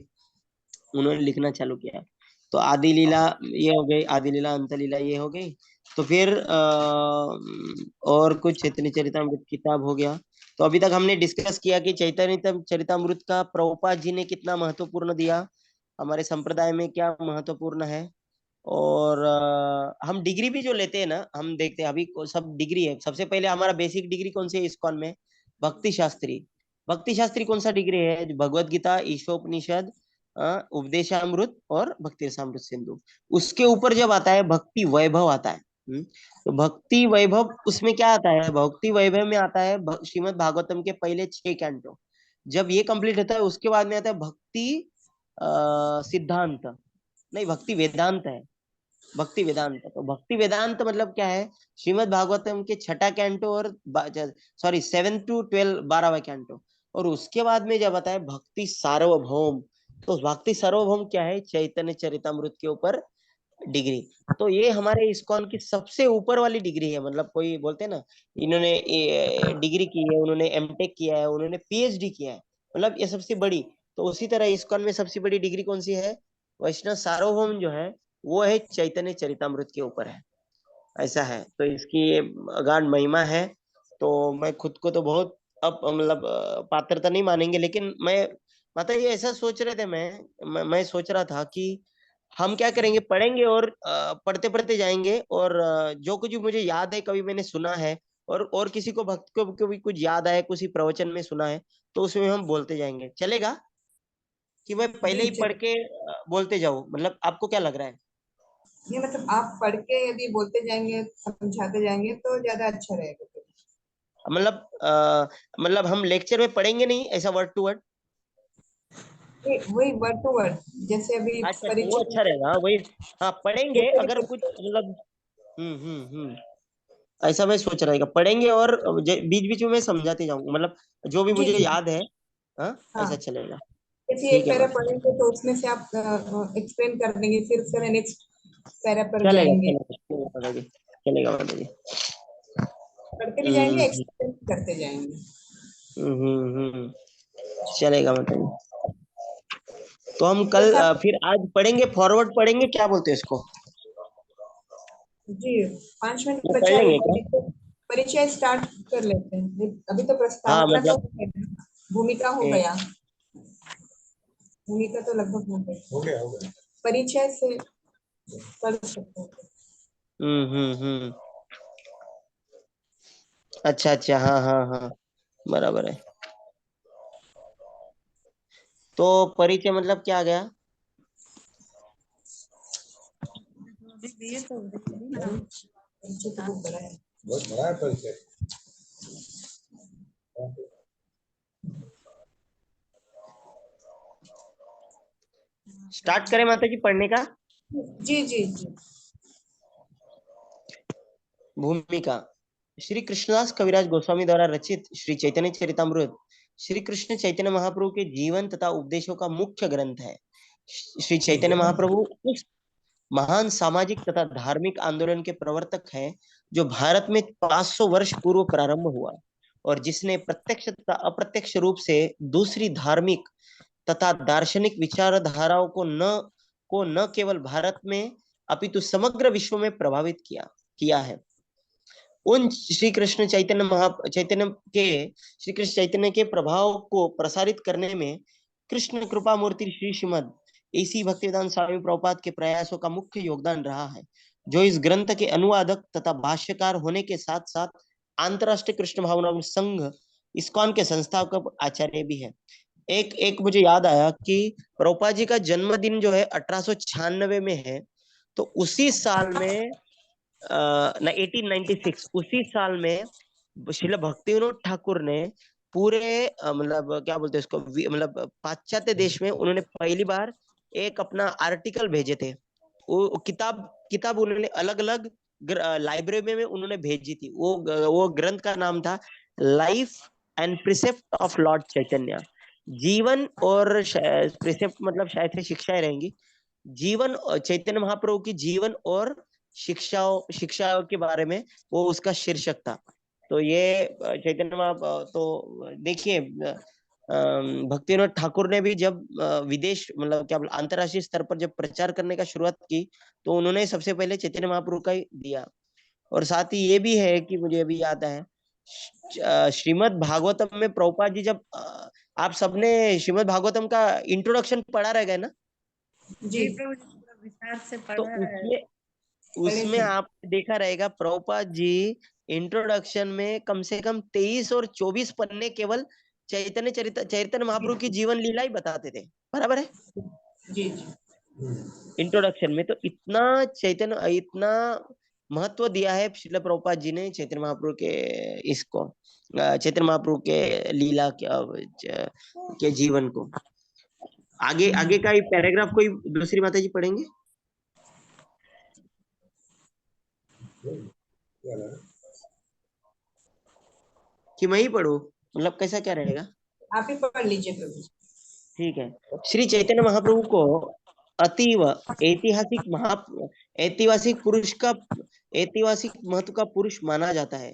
उन्होंने लिखना चालू किया। तो आदि लीला ये हो गई, आदि लीला अंत लीला ये हो गई। तो फिर और कुछ चैतन्य चरितामृत किताब हो गया। तो अभी तक हमने डिस्कस किया कि चैतन्य चरितामृत का प्रभुपाद जी ने कितना महत्वपूर्ण दिया, हमारे संप्रदाय में क्या महत्वपूर्ण है। और हम डिग्री भी जो लेते हैं ना, हम देखते हैं अभी सब डिग्री है। सबसे पहले हमारा बेसिक डिग्री कौन सी है इस्कॉन में? भक्ति शास्त्री। भक्ति शास्त्री कौन सा डिग्री है? भगवत गीता, ईशोपनिषद, उपदेशामृत और भक्ति रसामृत सिंधु। उसके ऊपर जब आता है भक्ति वैभव आता है। तो भक्ति वैभव उसमें क्या आता है? भक्ति वैभव में आता है श्रीमद् भागवतम के पहले 6 कैंटो। जब ये कंप्लीट होता है उसके बाद में आता है भक्ति सिद्धांत, नहीं भक्ति वेदांत है। भक्ति वेदांत। तो भक्ति वेदांत मतलब क्या है, श्रीमद् भागवतम के छठा कैंटो और 7 to 12 12वां कैंटो। और उसके बाद में जब बताए भक्ति सार्वभौम, तो भक्ति सार्वभौम क्या है, चैतन्य चरितामृत के ऊपर डिग्री। तो ये हमारे इस्कॉन की सबसे ऊपर वाली डिग्री है। मतलब कोई बोलते हैं ना, इन्होंने डिग्री की है, उन्होंने एमटेक किया है, उन्होंने पीएचडी किया है, मतलब ये सबसे बड़ी। तो उसी तरह इस्कॉन में सबसे बड़ी डिग्री कौन सी है, वैष्णव सार्वभौम जो है वो है चैतन्य चरितामृत के ऊपर है। ऐसा है, तो इसकी अगाध महिमा है। तो मैं खुद को तो बहुत अब मतलब पात्रता नहीं मानेंगे, लेकिन मैं माता ये ऐसा सोच रहे थे, मैं सोच रहा था कि हम क्या करेंगे, पढ़ेंगे और पढ़ते पढ़ते जाएंगे, और जो कुछ भी मुझे याद है कभी मैंने सुना है, और किसी को भक्त को भी कुछ याद आया, किसी प्रवचन में सुना है, तो उसमें हम बोलते जाएंगे। चलेगा कि मैं पहले जी ही पढ़ के बोलते जाऊं, मतलब आपको क्या लग रहा है? ये मतलब आप पढ़ के यदि बोलते जाएंगे, समझाते जाएंगे तो ज्यादा अच्छा रहेगा फिर। मतलब मतलब हम लेक्चर में पढ़ेंगे नहीं ऐसा वर्ड टू वर्ड? वही वर्ड टू वर्ड, जैसे अभी अच्छा अच्छा, वो परिचय अच्छा रहेगा, हाँ वही। हाँ पढ़ेंगे, जैसे अगर भी कुछ मतलब ऐसा मैं सोच रहा है, पढ़ेंगे और बीच बीच में मैं समझाते जाऊंगा, मतलब जो भी जी मुझे जी याद है। हाँ ऐसा हाँ, चलेगा। जैसे एक ठीक है पैरा माता जी, पढ़ेंगे तो उसमें से आप एक्सप्लेन कर देंगे, फिर उसके नेक्स्ट पैरा पर चलेगा जाएंगे, चलेगा चलेगा माता जी, चलेगा माता जी। पढ़ते भी हम्म जाएंगे, हम्म एक्सप्लेन करते जाएंगे। हम्म, चलेगा माता जी। तो हम कल जैसा फिर आज पढ़ेंगे, फॉरवर्ड पढ़ेंगे, क्या बोलते हैं इसको? जी 5 मिनट वो पढ़ बचा है, लेंगे क्या? परिचय परिचय स्टार्ट कर लेते हैं। अभी तो हाँ प्रस्तावना तो मतलब हो गया, भूमिका हो गया, भूमिका तो लगभग हो गया, परिचय से कर सकते हैं। हम्म, अच्छा अच्छा, हाँ हाँ हाँ, बराबर है। तो परिचय मतलब क्या आ गया? अभी दिए तो अभी ना। परिचय तो बहुत बड़ा है। बहुत बड़ा है परिचय। स्टार्ट करें माता जी पढ़ने का? जी जी जी भूमिका। श्री कृष्णदास कविराज गोस्वामी द्वारा रचित श्री चैतन्य चरितामृत श्री कृष्ण चैतन्य महाप्रभु के जीवन तथा उपदेशों का मुख्य ग्रंथ है। श्री चैतन्य महाप्रभु उस महान सामाजिक तथा धार्मिक आंदोलन के प्रवर्तक हैं जो भारत में 500 वर्ष पूर्व प्रारंभ हुआ, और जिसने प्रत्यक्ष तथा अप्रत्यक्ष रूप से दूसरी धार्मिक तथा दार्शनिक विचारधाराओं को न केवल भारत में अपितु समग्र विश्व में प्रभावित किया किया है। उन श्री कृष्ण चैतन्य के प्रभाव को प्रसारित करने में कृष्ण कृपा मूर्ति श्री श्रीमद इसी भक्तिवेदांत स्वामी प्रभुपाद के प्रयासों का मुख्य योगदान रहा है, जो इस ग्रंथ के अनुवादक तथा भाष्यकार होने के साथ साथ अंतरराष्ट्रीय कृष्ण भावना संघ इस्कॉन के संस्थापक आचार्य भी है। एक एक मुझे याद आया कि प्रभुपाद जी का जन्मदिन जो है 1896 में है। तो उसी साल में 1896, उसी साल में श्रील भक्तिविनोद ठाकुर ने पूरे मतलब क्या बोलते हैं उसको, मतलब पाश्चात्य देश में उन्होंने पहली बार एक अपना आर्टिकल भेजे थे। वो किताब किताब उन्होंने अलग अलग लाइब्रेरी में उन्होंने भेजी थी। वो ग्रंथ का नाम था life and precept of lord Chaitanya. जीवन और प्रिसेप्ट मतलब शायद से शिक्षाएं रहेंगी। जीवन चैतन्य महाप्रभु की जीवन और शिक्षाओं के बारे में वो उसका शीर्षक था। तो ये चैतन्य तो देखिए भक्तिविनोद ठाकुर ने भी जब विदेश मतलब क्या अंतरराष्ट्रीय स्तर पर जब प्रचार करने का शुरुआत की, तो उन्होंने सबसे पहले चैतन्य महाप्रभु का ही दिया। और साथ ही ये भी है कि मुझे अभी याद है श्रीमद् भागवतम में प्रभुपाद जी जब आप सबने श्रीमद् भागवतम का इंट्रोडक्शन पढ़ा रहेगा ना? जी जी प्रभु जी पूरा विस्तार से तो पढ़ा है। उसमें पढ़े उसमें थे। आप देखा रहेगा प्रभुपाद जी इंट्रोडक्शन में कम से कम 23 और 24 पन्ने केवल चैतन्य महाप्रभु की जीवन लीला ही बताते थे, बराबर है? जी जी इंट्रोडक्शन में तो इतना महत्व दिया है श्रील प्रभुपाद जी ने चैतन्य महाप्रभु के इसको चैतन्य महाप्रभु के लीला के जीवन को। आगे आगे का पैराग्राफ कोई दूसरी माता जी पढ़ेंगे? कि मैं ही पढ़ूं, मतलब कैसा क्या रहेगा? आप ही पढ़ लीजिए प्रभु। ठीक है। श्री चैतन्य महाप्रभु को अतीव ऐतिहासिक ऐतिहासिक पुरुष का ऐतिहासिक महत्व का पुरुष माना जाता है,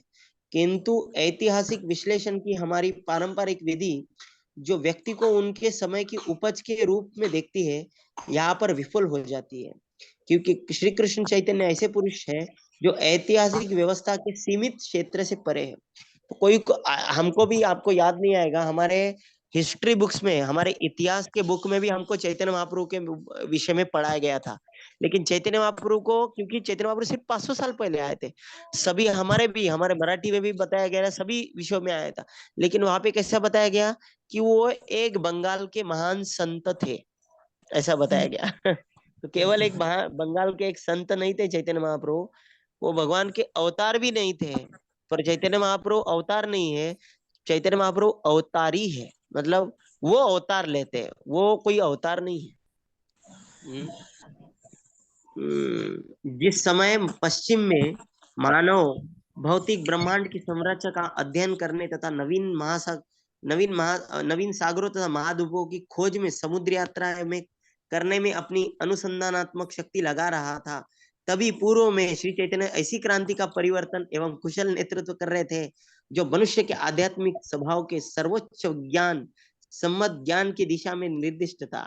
किंतु ऐतिहासिक विश्लेषण की हमारी पारंपरिक विधि जो व्यक्ति को उनके समय की उपज के रूप में देखती है, यहाँ पर विफल हो जाती है। क्योंकि श्री कृष्ण चैतन्य ऐसे पुरुष है जो ऐतिहासिक व्यवस्था के सीमित क्षेत्र से परे है। तो हमको भी, आपको याद नहीं आएगा, हमारे हिस्ट्री बुक्स में, हमारे इतिहास के बुक में भी हमको चैतन्य महाप्रभु के विषय में पढ़ाया गया था। लेकिन चैतन्य महाप्रभु को, क्योंकि चैतन्य महाप्रभु सिर्फ 500 साल पहले आए थे, सभी हमारे मराठी में भी बताया गया था, सभी विषयों में आया था। लेकिन वहां पे कैसा बताया गया कि वो एक बंगाल के महान संत थे, ऐसा बताया गया। तो केवल एक बंगाल के एक संत नहीं थे चैतन्य महाप्रभु, वो भगवान के अवतार भी नहीं थे। पर चैतन्य महाप्रभु अवतार नहीं है, चैतन्य महाप्रभु अवतारी है, मतलब वो अवतार लेते हैं, वो कोई अवतार नहीं है। जिस समय पश्चिम में मानव भौतिक ब्रह्मांड की संरचना का अध्ययन करने तथा नवीन सागरों तथा महाद्वीपों की खोज में समुद्र यात्रा में करने में अपनी अनुसंधानात्मक शक्ति लगा रहा था, तभी पूर्व में श्री चैतन्य ऐसी क्रांति का परिवर्तन एवं कुशल नेतृत्व कर रहे थे जो मनुष्य के आध्यात्मिक स्वभाव के सर्वोच्च ज्ञान सम्मत ज्ञान की दिशा में निर्दिष्ट था।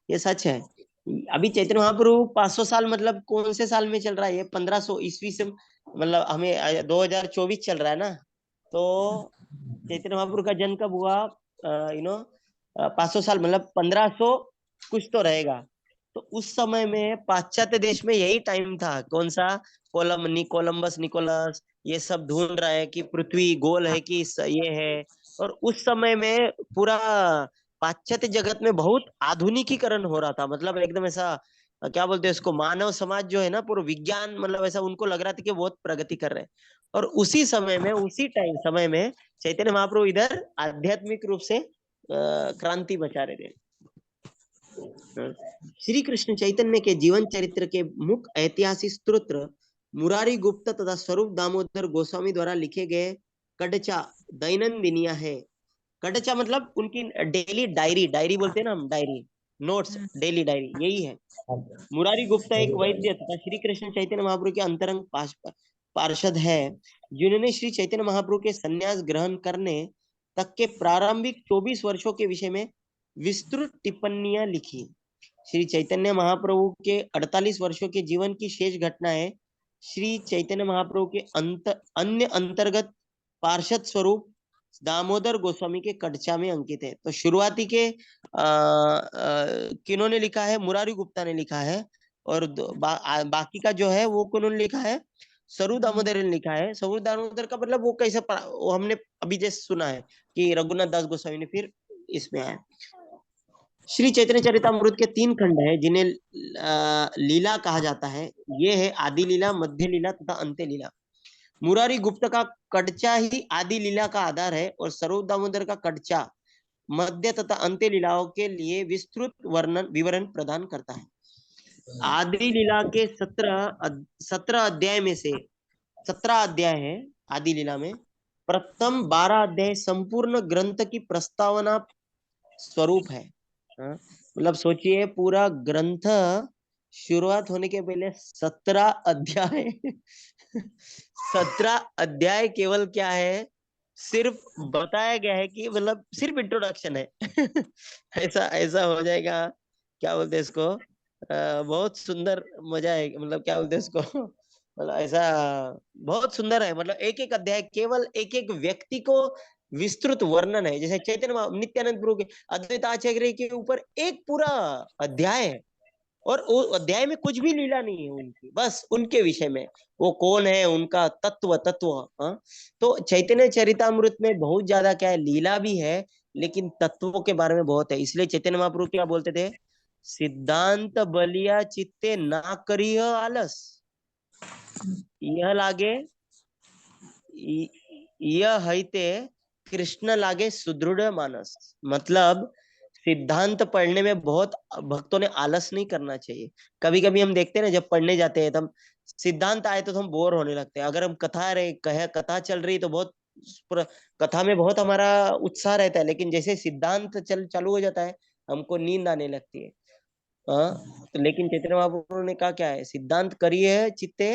ये सच है। अभी चैतन्य महाप्रभु 500 साल, मतलब कौन से साल में चल रहा है ये? 1500 ईस्वी से, मतलब हमें 2024 चल रहा है ना। तो चैतन्य महाप्रभु का जन्म कब हुआ? 500 साल, मतलब 1500 कुछ तो रहेगा। तो उस समय में पाश्चात्य देश में यही टाइम था। कौन सा? कोलंबस निकोलस ये सब ढूंढ रहा है कि पृथ्वी गोल है कि ये है। और उस समय में पूरा पाश्चात्य जगत में बहुत आधुनिकीकरण हो रहा था, मतलब एकदम ऐसा क्या बोलते हैं इसको, मानव समाज जो है ना, पूरा विज्ञान, मतलब ऐसा उनको लग रहा था कि बहुत प्रगति कर रहे हैं। और उसी समय में, उसी समय में चैतन्य महाप्रभु इधर आध्यात्मिक रूप से क्रांति मचा रहे थे। श्री कृष्ण चैतन्य के जीवन चरित्र के मुख्य ऐतिहासिक स्त्रोत मुरारी गुप्त तथा स्वरूप दामोदर गोस्वामी द्वारा लिखे गए कडचा दैनंदिनिया है। कडचा मतलब उनकी डेली डायरी, डायरी बोलते हैं ना हम, डायरी, नोट्स, डेली डायरी, यही है। मुरारी गुप्ता एक वैद्य तथा श्री कृष्ण चैतन्य महाप्रभु के अंतरंग पार्षद है, जिन्होंने श्री चैतन्य महाप्रभु के संन्यास ग्रहण करने तक के प्रारंभिक 24 वर्षों के विषय में विस्तृत टिप्पणियां लिखी। श्री चैतन्य महाप्रभु के 48 वर्षों के जीवन की शेष घटनाएं श्री चैतन्य महाप्रभु के अन्य अंतर्गत पार्षद स्वरूप दामोदर गोस्वामी के कडचा में अंकित है। तो शुरुआती के किन्होंने लिखा है? मुरारी गुप्ता ने लिखा है। और बाकी का जो है वो किन्होंने लिखा है? स्वरूप दामोदर ने लिखा है। स्वरूप दामोदर का मतलब वो कैसे वो हमने अभी जैसे सुना है कि रघुनाथ दास गोस्वामी ने फिर इसमें आया। श्री चैतन्य चरितामृत के 3 खंड है जिन्हें लीला कहा जाता है। ये है आदि लीला, मध्य लीला तथा अंत्य लीला। मुरारी गुप्त का कडचा ही आदि लीला का आधार है और स्वरूप दामोदर का कडचा मध्य तथा अंत्य लीलाओं के लिए विस्तृत विवरण प्रदान करता है। आदि लीला के 17 अध्याय में से 17 अध्याय है आदि लीला में। प्रथम 12 अध्याय संपूर्ण ग्रंथ की प्रस्तावना स्वरूप है। मतलब सोचिए, पूरा ग्रंथ शुरुआत होने के पहले 17 अध्याय 17 अध्याय केवल क्या है, सिर्फ बताया गया है कि मतलब सिर्फ इंट्रोडक्शन है। ऐसा ऐसा हो जाएगा, क्या बोलते हैं इसको, बहुत सुंदर मजा है, मतलब क्या बोलते हैं इसको, मतलब ऐसा बहुत सुंदर है। मतलब एक एक अध्याय केवल एक एक व्यक्ति को विस्तृत वर्णन है। जैसे चैतन्य नित्यानंद प्रभु के अद्वैत आचार्य के ऊपर एक पूरा अध्याय है और वो अध्याय में कुछ भी लीला नहीं है उनकी, बस उनके विषय में वो कौन है, उनका तत्व। तो चैतन्य चरितामृत में बहुत ज्यादा क्या है, लीला भी है लेकिन तत्वों के बारे में बहुत है। इसलिए चैतन्य महाप्रभु क्या बोलते थे? सिद्धांत बलिया चित्ते ना करिह आलस, यह लागे यह हईते कृष्ण लागे सुदृढ़ मानस। मतलब सिद्धांत पढ़ने में बहुत भक्तों ने आलस नहीं करना चाहिए। कभी कभी हम देखते हैं ना, जब पढ़ने जाते हैं तो हम सिद्धांत आए तो हम बोर होने लगते हैं। अगर हम कथा चल रही तो बहुत कथा में बहुत हमारा उत्साह रहता है, लेकिन जैसे सिद्धांत चालू हो जाता है हमको नींद आने लगती है। हाँ, तो लेकिन चैतन्य महाप्रभु ने कहा क्या है, सिद्धांत करिए चित्ते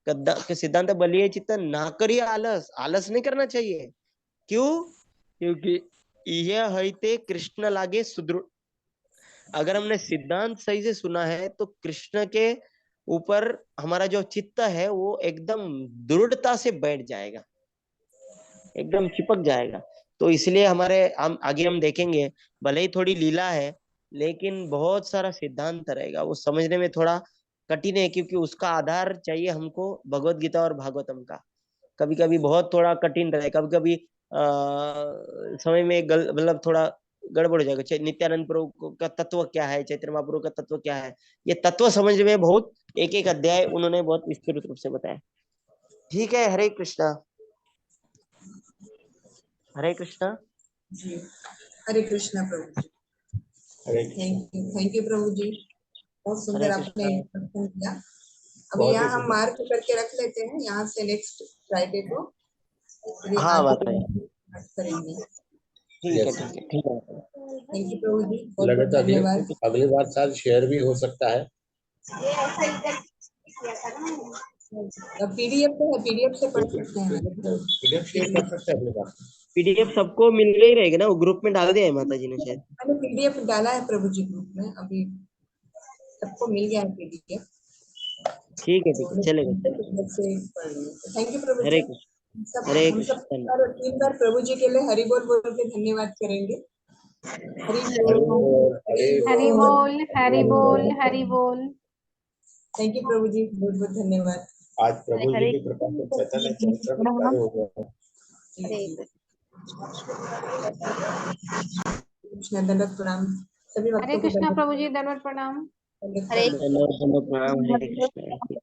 सिद्धांत बलिए चित्त ना करिए आलस। आलस नहीं करना चाहिए। क्यों? क्योंकि यह हईते कृष्ण लागे सुदृढ़। अगर हमने सिद्धांत सही से सुना है तो कृष्ण के ऊपर हमारा जो चित्त है वो एकदम दृढ़ता से बैठ जाएगा, एकदम चिपक जाएगा। तो इसलिए हम आगे हम देखेंगे, भले ही थोड़ी लीला है लेकिन बहुत सारा सिद्धांत रहेगा। वो समझने में थोड़ा कठिन है, क्योंकि उसका आधार चाहिए हमको भगवत गीता और भागवतम का। कभी कभी बहुत थोड़ा कठिन रहे, कभी कभी समय में मतलब थोड़ा गड़बड़ हो जाएगा। नित्यानंद प्रभु का तत्व क्या है, चैतन्य महाप्रभु का तत्व क्या है, ये तत्व समझने में बहुत एक एक अध्याय उन्होंने बहुत विस्तृत रूप से बताया। ठीक है, हरे कृष्णा। हरे कृष्णा जी, हरे कृष्णा प्रभु जी। थैंक यू प्रभु जी, बहुत सुंदर आपने इंस्ट्रक्शन किया। अभी यहाँ हम मार्क करके रख लेते हैं, यहाँ से नेक्स्ट फ्राइडे को हाँ बात है, करेंगे। ठीक है ठीक है ठीक है। थैंक यू प्रभु जी, बहुत धन्यवाद। अगली बार शायद शेयर भी हो सकता है। पीडीएफ तो है, पीडीएफ से पढ़ सकते हैं। पीडीएफ शेयर कर सकते हैं अगली बार। पीडीएफ सबको मिल गई रहेगी ना, वो ग्रुप में डाल दिया है माता जी ने शायद। मैंने पीडीएफ डाला है प्रभु जी ग्रुप में, अभी सबको मिल गया है पीडीएफ। ठीक है चलेगा। थैंक यू प्रभु हरे जी। कृष्ण। हरे हम सब कृष्ण। 3 बार प्रभु जी के लिए हरि बोल बोल के धन्यवाद करेंगे। हरि हरि बोल, बोल, हरि बोल, हरि बोल, हरि बोल। थैंक यू प्रभु जी, बहुत बहुत धन्यवाद। आज प्रभु जी की कृपा से चैतन्य चरित्र चालू हो गया है। कृष्ण दंडवत प्रणाम सभी हरे भक्तों को। कृष्णा प्रभु जी, दंडवत प्रणाम। प्रणाम। हरे कृष्ण।